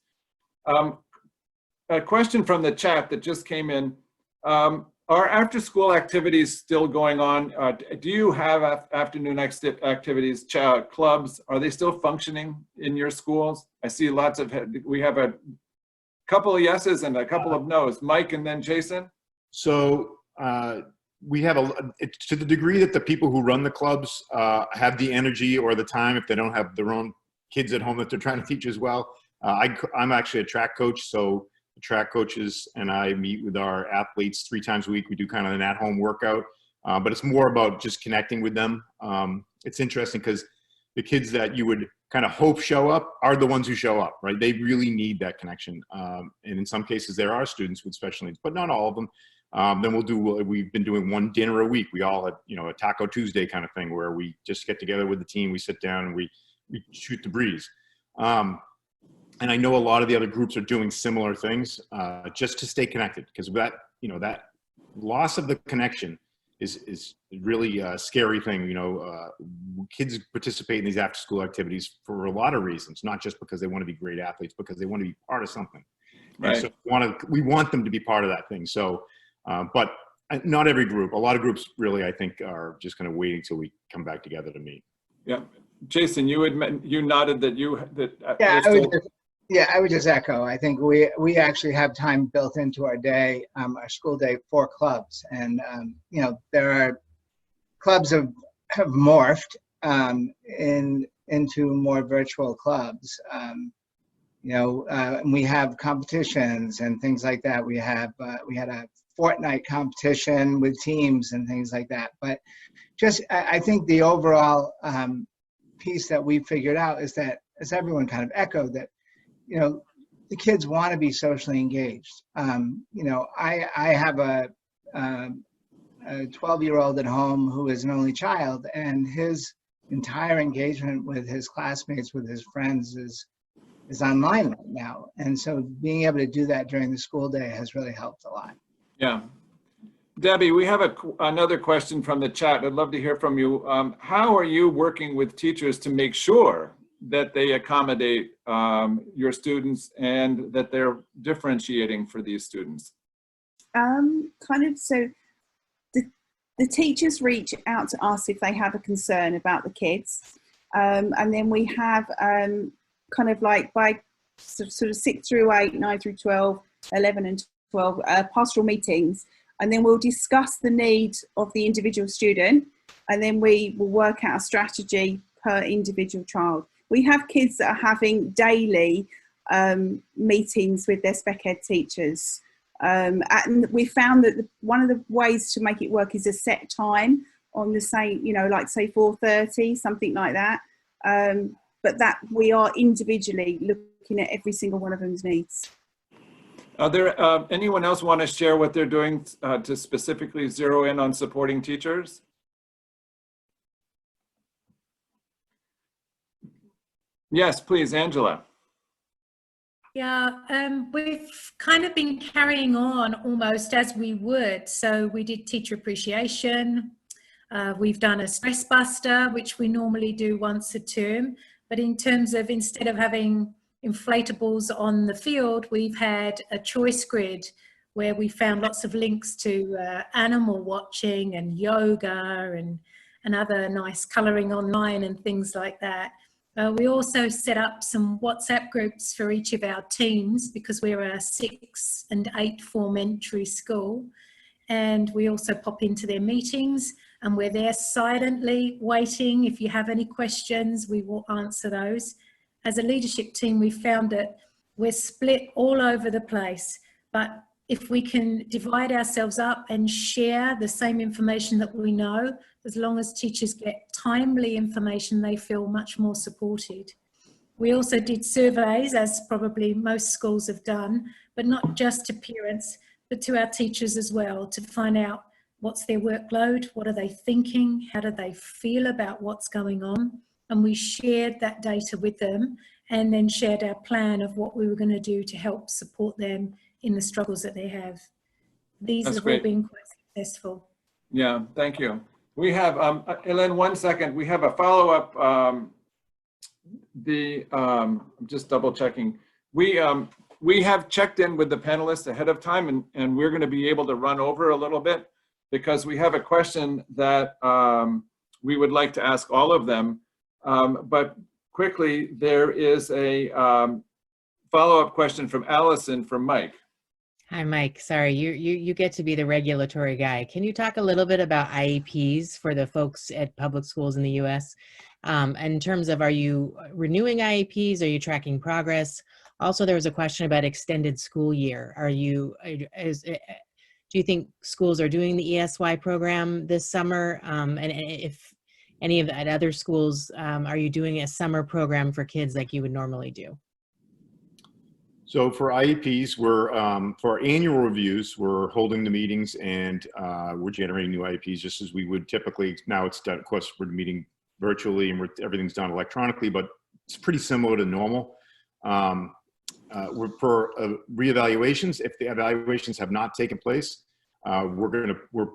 A question from the chat that just came in. Are after-school activities still going on? Do you have afternoon activities, clubs? Are they still functioning in your schools? I see lots of, we have a couple of yeses and a couple of no's. Mike and then Jason? So we have to the degree that the people who run the clubs have the energy or the time, if they don't have their own kids at home that they're trying to teach as well. I'm actually a track coach, so the track coaches and I meet with our athletes 3 times a week. We do kind of an at-home workout, but it's more about just connecting with them. It's interesting because the kids that you would kind of hope show up are the ones who show up, right? They really need that connection. And in some cases, there are students with special needs, but not all of them. Then we've been doing 1 dinner a week. We all had, you know, a Taco Tuesday kind of thing where we just get together with the team, we sit down and we shoot the breeze. And I know a lot of the other groups are doing similar things just to stay connected, because that, you know, that loss of the connection is really a scary thing. You know, kids participate in these after school activities for a lot of reasons, not just because they want to be great athletes, because they want to be part of something. Right. And so we want them to be part of that thing. So, but not every group, a lot of groups really, I think, are just kind of waiting till we come back together to meet. Yeah. Jason, you nodded that I would just echo. I think we actually have time built into our day, our school day, for clubs, and you know, there are clubs have morphed into more virtual clubs. And we have competitions and things like that. We had a fortnight competition with teams and things like that. But I think the overall piece that we figured out is that, as everyone kind of echoed, that the kids want to be socially engaged. I have a 12-year-old at home who is an only child, and his entire engagement with his classmates, with his friends, is online right now. And so being able to do that during the school day has really helped a lot. Yeah. Debbie, we have another question from the chat. I'd love to hear from you. How are you working with teachers to make sure that they accommodate your students and that they're differentiating for these students? So the teachers reach out to us if they have a concern about the kids. And then we have kind of like by sort of 6 through 8, 9 through 12, 11 and 12 pastoral meetings. And then we'll discuss the needs of the individual student. And then we will work out a strategy per individual child. We have kids that are having daily meetings with their spec ed teachers. And we found that one of the ways to make it work is a set time on the same, like say 4:30, something like that. But that we are individually looking at every single one of them's needs. Are there anyone else want to share what they're doing to specifically zero in on supporting teachers? Yes, please, Angela. Yeah, we've kind of been carrying on almost as we would. So we did teacher appreciation. We've done a stress buster, which we normally do once a term. But in terms of, instead of having inflatables on the field, we've had a choice grid where we found lots of links to animal watching and yoga and other nice colouring online and things like that. We also set up some WhatsApp groups for each of our teams because we're a 6 and 8 form entry school. And we also pop into their meetings and we're there silently waiting. If you have any questions, we will answer those. As a leadership team, we found that we're split all over the place, but if we can divide ourselves up and share the same information that we know, as long as teachers get timely information, they feel much more supported. We also did surveys, as probably most schools have done, but not just to parents, but to our teachers as well, to find out what's their workload, what are they thinking, how do they feel about what's going on. And we shared that data with them and then shared our plan of what we were going to do to help support them in the struggles that they have. These have all been quite successful. Yeah, thank you. We have, Ellen, 1 second. We have a follow-up. I'm just double checking. We have checked in with the panelists ahead of time and we're going to be able to run over a little bit because we have a question that we would like to ask all of them. But quickly, there is a follow-up question from Allison from Mike. Hi, Mike. Sorry, you get to be the regulatory guy. Can you talk a little bit about IEPs for the folks at public schools in the U.S.? In terms of, are you renewing IEPs? Are you tracking progress? Also, there was a question about extended school year. Do you think schools are doing the ESY program this summer? And if any of the other schools, are you doing a summer program for kids like you would normally do? So for IEPs, for our annual reviews, we're holding the meetings and we're generating new IEPs just as we would typically. Now it's done, of course, we're meeting virtually and everything's done electronically, but it's pretty similar to normal. We're for reevaluations. If the evaluations have not taken place, we're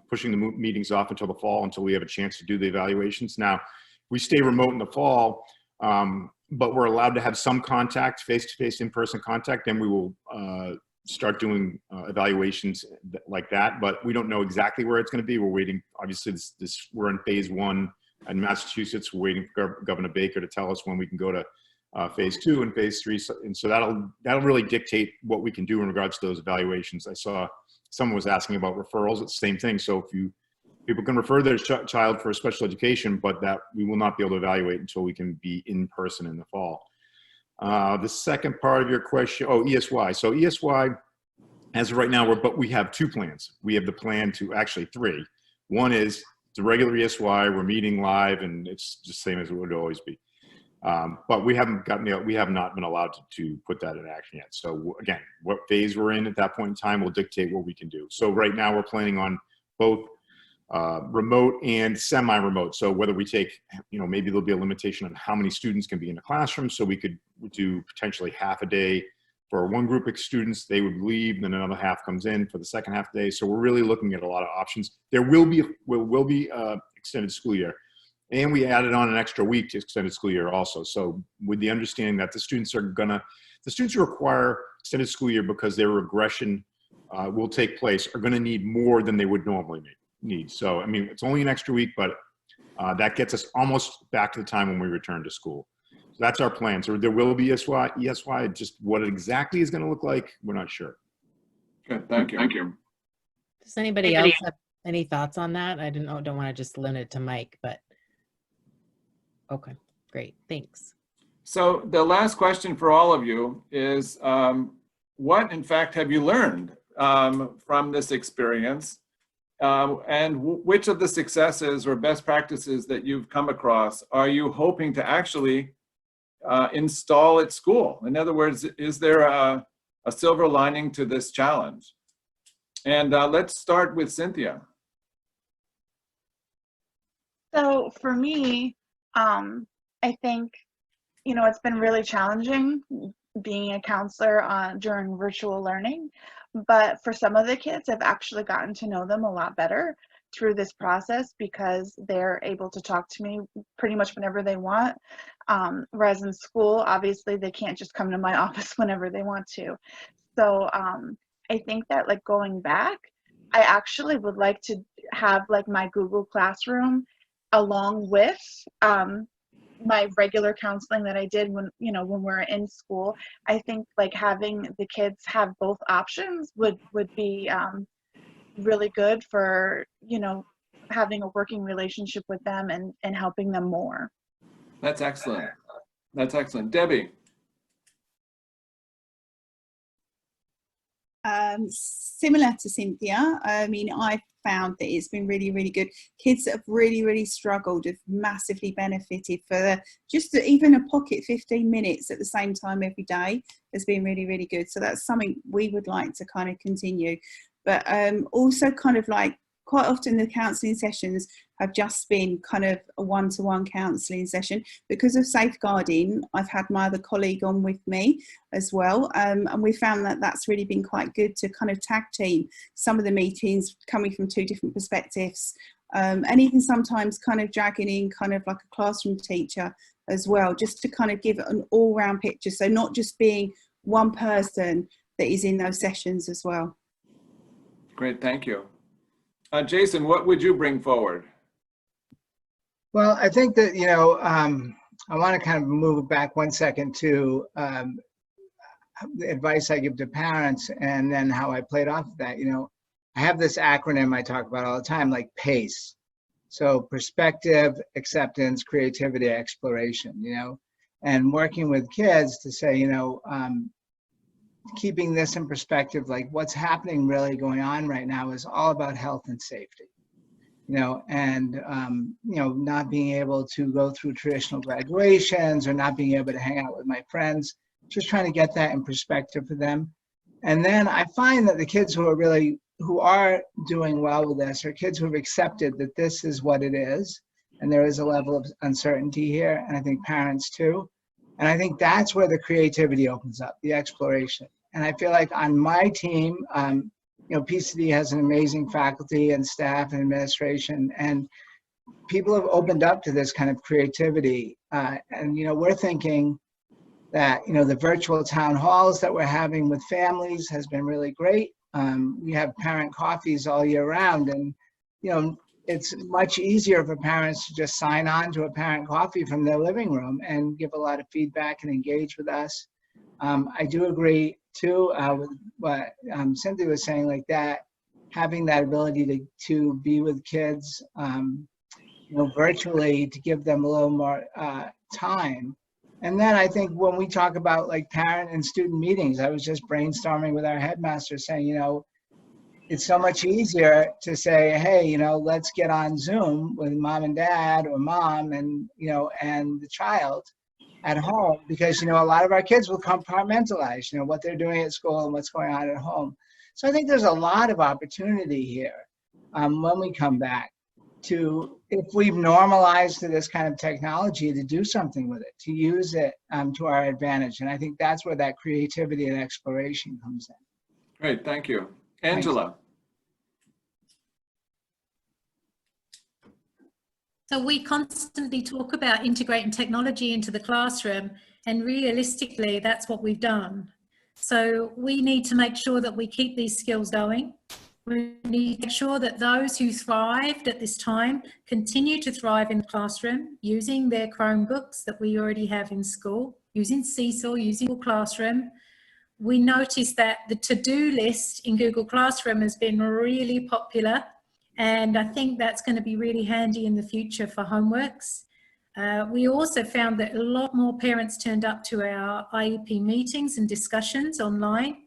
pushing the meetings off until the fall until we have a chance to do the evaluations. Now, we stay remote in the fall, but we're allowed to have some contact, face-to-face, in-person contact, and we will start doing evaluations like that. But we don't know exactly where it's going to be. We're waiting. Obviously, we're in phase 1 in Massachusetts. We're waiting for Governor Baker to tell us when we can go to phase 2 and phase 3. And so that'll really dictate what we can do in regards to those evaluations. I saw someone was asking about referrals. It's the same thing. So if people can refer their child for special education, but that we will not be able to evaluate until we can be in person in the fall. The second part of your question, oh, ESY. So ESY, as of right now, but we have two plans. We have the plan to actually three. One is the regular ESY. We're meeting live, and it's just the same as it would always be. But we have not been allowed to put that in action yet. So again, what phase we're in at that point in time will dictate what we can do. So right now we're planning on both remote and semi-remote. So whether we take, maybe there'll be a limitation on how many students can be in the classroom. So we could do potentially half a day for one group of students. They would leave, then another half comes in for the second half of the day. So we're really looking at a lot of options. There will be extended school year. And we added on an extra week to extended school year also. So with the understanding that the students who require extended school year because their regression will take place are gonna need more than they would normally need. So, I mean, it's only an extra week, but that gets us almost back to the time when we return to school. So that's our plan. So there will be ESY, just what it exactly is gonna look like, we're not sure. Good, thank you. Does anybody else have any thoughts on that? I don't want to just limit it to Mike, but. Okay, great, thanks. So the last question for all of you is, what in fact have you learned from this experience? And which of the successes or best practices that you've come across are you hoping to actually install at school? In other words, is there a silver lining to this challenge? And let's start with Cynthia. So for me, I think, it's been really challenging being a counselor during virtual learning, but for some of the kids, I've actually gotten to know them a lot better through this process because they're able to talk to me pretty much whenever they want. Whereas in school, obviously they can't just come to my office whenever they want to. So I think that going back, I actually would like to have my Google Classroom along with my regular counseling that I did when we're in school. I think having the kids have both options would be really good for having a working relationship with them and helping them more. That's excellent. That's excellent. Debbie. Similar to Cynthia, I mean, I've found that it's been really, really good. Kids that have really, really struggled have massively benefited for just even a pocket 15 minutes at the same time every day has been really, really good. So that's something we would like to kind of continue. But also quite often the counselling sessions have just been kind of a one-to-one counselling session. Because of safeguarding, I've had my other colleague on with me as well. And we found that that's really been quite good to kind of tag team some of the meetings coming from two different perspectives. And even sometimes kind of dragging in kind of like a classroom teacher as well, just to kind of give an all-round picture. So not just being one person that is in those sessions as well. Great, thank you. Jason, what would you bring forward? Well, I think that, I want to kind of move back 1 second to the advice I give to parents and then how I played off of that. I have this acronym I talk about all the time, like PACE. So perspective, acceptance, creativity, exploration, and working with kids to say, keeping this in perspective, like what's happening really going on right now is all about health and safety, and, not being able to go through traditional graduations or not being able to hang out with my friends, just trying to get that in perspective for them. And then I find that the kids who are doing well with this are kids who have accepted that this is what it is. And there is a level of uncertainty here. And I think parents too. And I think that's where the creativity opens up, the exploration. And I feel like on my team, PCD has an amazing faculty and staff and administration, and people have opened up to this kind of creativity. And we're thinking that, the virtual town halls that we're having with families has been really great. We have parent coffees all year round, and, it's much easier for parents to just sign on to a parent coffee from their living room and give a lot of feedback and engage with us. I do agree too with what Cynthia was saying, like that, having that ability to be with kids, virtually, to give them a little more time And then I think when we talk about like parent and student meetings, I was just brainstorming with our headmaster saying, you know, it's so much easier to say, hey, you know, let's get on Zoom with mom and dad or mom and, you know, and the child at home, because, you know, a lot of our kids will compartmentalize, you know, what they're doing at school and what's going on at home. So I think there's a lot of opportunity here when we come back to, if we've normalized to this kind of technology, to do something with it, to use it to our advantage. And I think that's where that creativity and exploration comes in. Great, thank you. Angela. So we constantly talk about integrating technology into the classroom, and realistically, that's what we've done. So we need to make sure that we keep these skills going. We need to make sure that those who thrived at this time continue to thrive in the classroom using their Chromebooks that we already have in school, using Seesaw, using Google Classroom. We noticed that the to-do list in Google Classroom has been really popular, and I think that's going to be really handy in the future for homeworks. We also found that a lot more parents turned up to our IEP meetings and discussions online.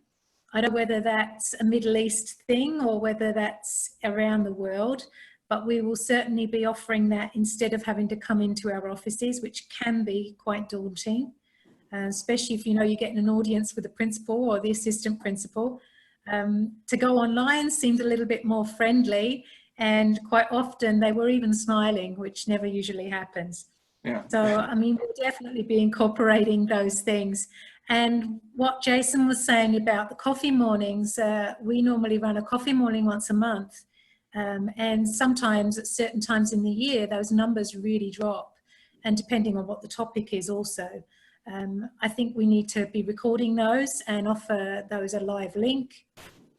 I don't know whether that's a Middle East thing or whether that's around the world, but we will certainly be offering that instead of having to come into our offices, which can be quite daunting, especially if you know you're getting an audience with the principal or the assistant principal. To go online seemed a little bit more friendly, and quite often they were even smiling, which never usually happens. Yeah. So, I mean, we'll definitely be incorporating those things. And what Jason was saying about the coffee mornings, we normally run a coffee morning once a month. And sometimes at certain times in the year, those numbers really drop. And depending on what the topic is also. I think we need to be recording those and offer those a live link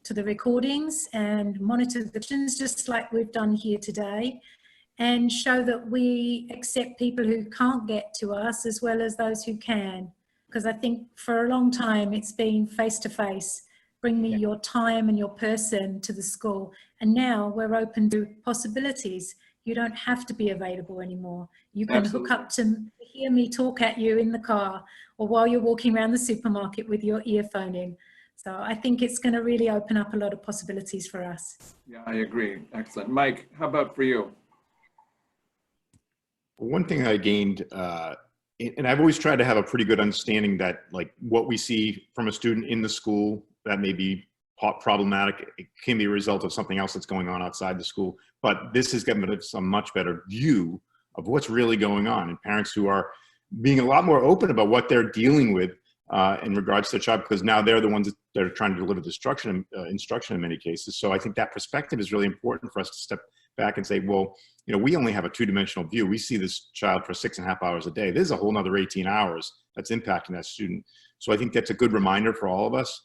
to the recordings and monitor the questions just like we've done here today, and show that we accept people who can't get to us as well as those who can. Because I think for a long time it's been face-to-face, bring me your time and your person to the school. And now we're open to possibilities. You don't have to be available anymore. You can Absolutely. hook up to hear me talk at you in the car or while you're walking around the supermarket with your earphone in. So I think it's going to really open up a lot of possibilities for us. Yeah, I agree. Excellent. Mike, how about for you? One thing I gained, and I've always tried to have a pretty good understanding that like what we see from a student in the school that may be problematic, it can be a result of something else that's going on outside the school. But this has given us a much better view of what's really going on, and parents who are being a lot more open about what they're dealing with in regards to their child, because now they're the ones that are trying to deliver the instruction in many cases. So I think that perspective is really important for us to step back and say, well, you know, we only have a two-dimensional view. We see this child for 6.5 hours a day. There's a whole nother 18 hours that's impacting that student. So I think that's a good reminder for all of us.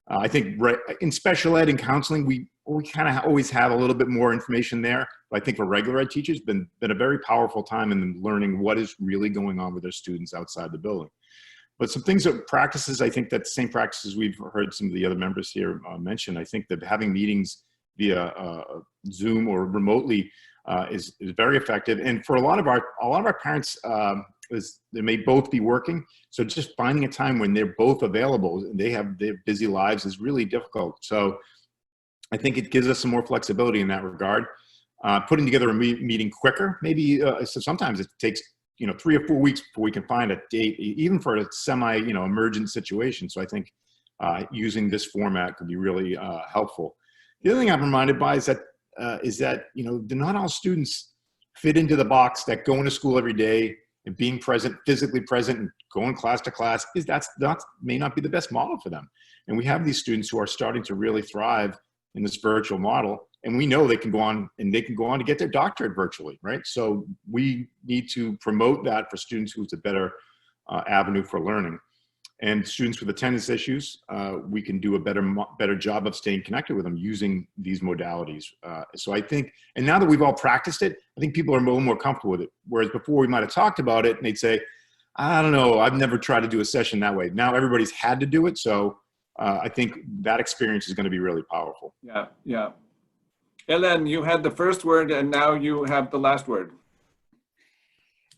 I think in special ed and counseling, we kind of always have a little bit more information there. But I think for regular ed teachers, been a very powerful time in them learning what is really going on with their students outside the building. But some things that practices, I think that the same practices we've heard some of the other members here mention. I think that having meetings via Zoom or remotely is very effective. And for a lot of our parents, they may both be working. So just finding a time when they're both available and they have their busy lives is really difficult. So I think it gives us some more flexibility in that regard. Putting together a meeting quicker, maybe so sometimes it takes 3 or 4 weeks before we can find a date, even for a semi emergent situation. So I think using this format could be really helpful. The other thing I'm reminded by is that not all students fit into the box that going to school every day and being present, physically present, and going class to class may not be the best model for them. And we have these students who are starting to really thrive in this virtual model, and we know they can go on to get their doctorate virtually, right? So we need to promote that for students who's a better avenue for learning. And students with attendance issues, we can do a better job of staying connected with them using these modalities. So I think, and now that we've all practiced it, I think people are a little more comfortable with it. Whereas before we might've talked about it and they'd say, I don't know, I've never tried to do a session that way. Now everybody's had to do it. So I think that experience is going to be really powerful. Yeah, yeah. Ellen, you had the first word and now you have the last word.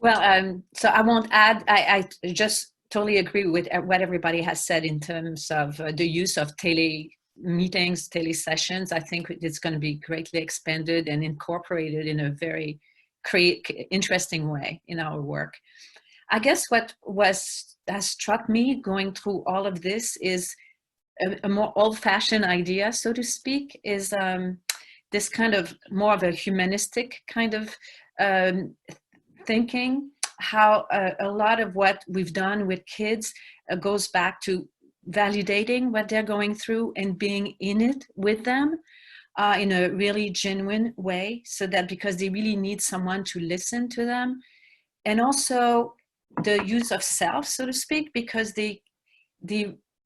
Well, so I won't add, I just totally agree with what everybody has said in terms of the use of tele meetings, tele sessions. I think it's going to be greatly expanded and incorporated in a very interesting way in our work. I guess what has struck me going through all of this is a more old-fashioned idea, so to speak, is this kind of more of a humanistic kind of thinking, how a lot of what we've done with kids goes back to validating what they're going through and being in it with them in a really genuine way, so that because they really need someone to listen to them. And also the use of self, so to speak, because they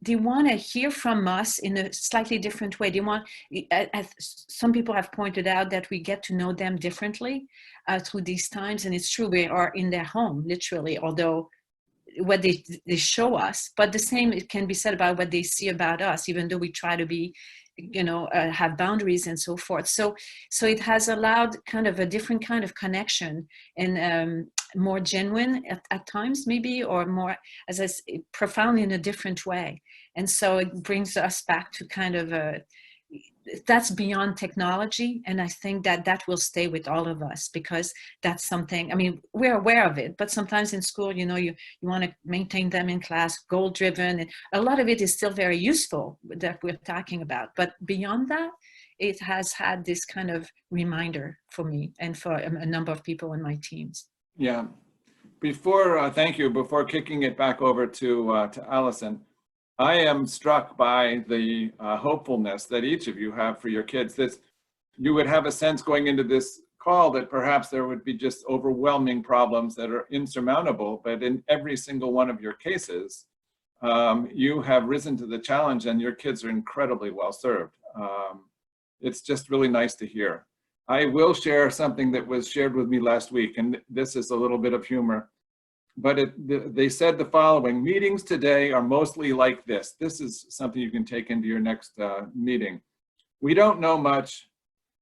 want to hear from us in a slightly different way. They want, as some people have pointed out, that we get to know them differently through these times. And it's true, we are in their home, literally, although what they show us, but the same it can be said about what they see about us, even though we try to be, have boundaries and so forth. So it has allowed kind of a different kind of connection and more genuine at times maybe, or more, as I say, profound in a different way. And so it brings us back to kind of that's beyond technology. And I think that will stay with all of us, because that's something, I mean, we're aware of it, but sometimes in school, you want to maintain them in class, goal driven, and a lot of it is still very useful that we're talking about. But beyond that, it has had this kind of reminder for me and for a number of people in my teams. Yeah. Thank you. Before kicking it back over to Allison, I am struck by the hopefulness that each of you have for your kids. That you would have a sense going into this call that perhaps there would be just overwhelming problems that are insurmountable, but in every single one of your cases, you have risen to the challenge and your kids are incredibly well served. It's just really nice to hear. I will share something that was shared with me last week, and this is a little bit of humor. But they said the following: meetings today are mostly like this. This is something you can take into your next meeting. We don't know much.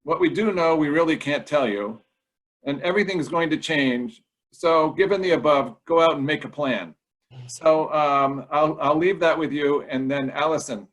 What we do know, we really can't tell you. And everything's going to change. So given the above, go out and make a plan. So I'll leave that with you. And then Allison.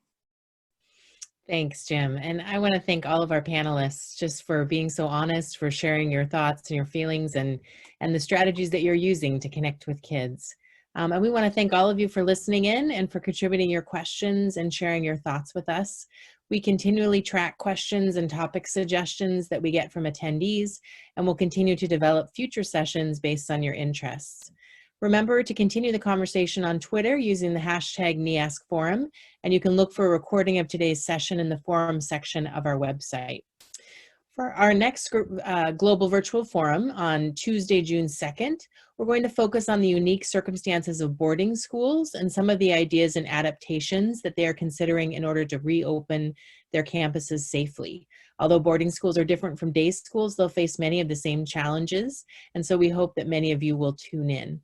Thanks, Jim. And I want to thank all of our panelists just for being so honest, for sharing your thoughts and your feelings and the strategies that you're using to connect with kids. And we want to thank all of you for listening in and for contributing your questions and sharing your thoughts with us. We continually track questions and topic suggestions that we get from attendees, and we'll continue to develop future sessions based on your interests. Remember to continue the conversation on Twitter using the hashtag NEASC Forum, and you can look for a recording of today's session in the forum section of our website. For our next Global Virtual Forum on Tuesday, June 2nd, we're going to focus on the unique circumstances of boarding schools and some of the ideas and adaptations that they are considering in order to reopen their campuses safely. Although boarding schools are different from day schools, they'll face many of the same challenges, and so we hope that many of you will tune in.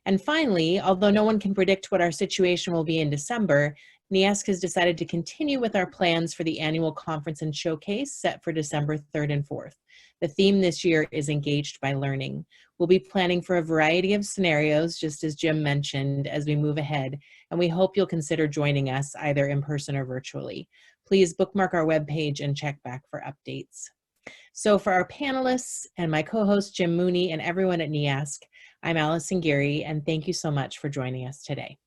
And finally, although no one can predict what our situation will be in December, NEASC has decided to continue with our plans for the annual conference and showcase set for December 3rd and 4th. The theme this year is Engaged by Learning. We'll be planning for a variety of scenarios, just as Jim mentioned, as we move ahead, and we hope you'll consider joining us either in person or virtually. Please bookmark our webpage and check back for updates. So for our panelists and my co-host Jim Mooney and everyone at NEASC, I'm Allison Geary, and thank you so much for joining us today.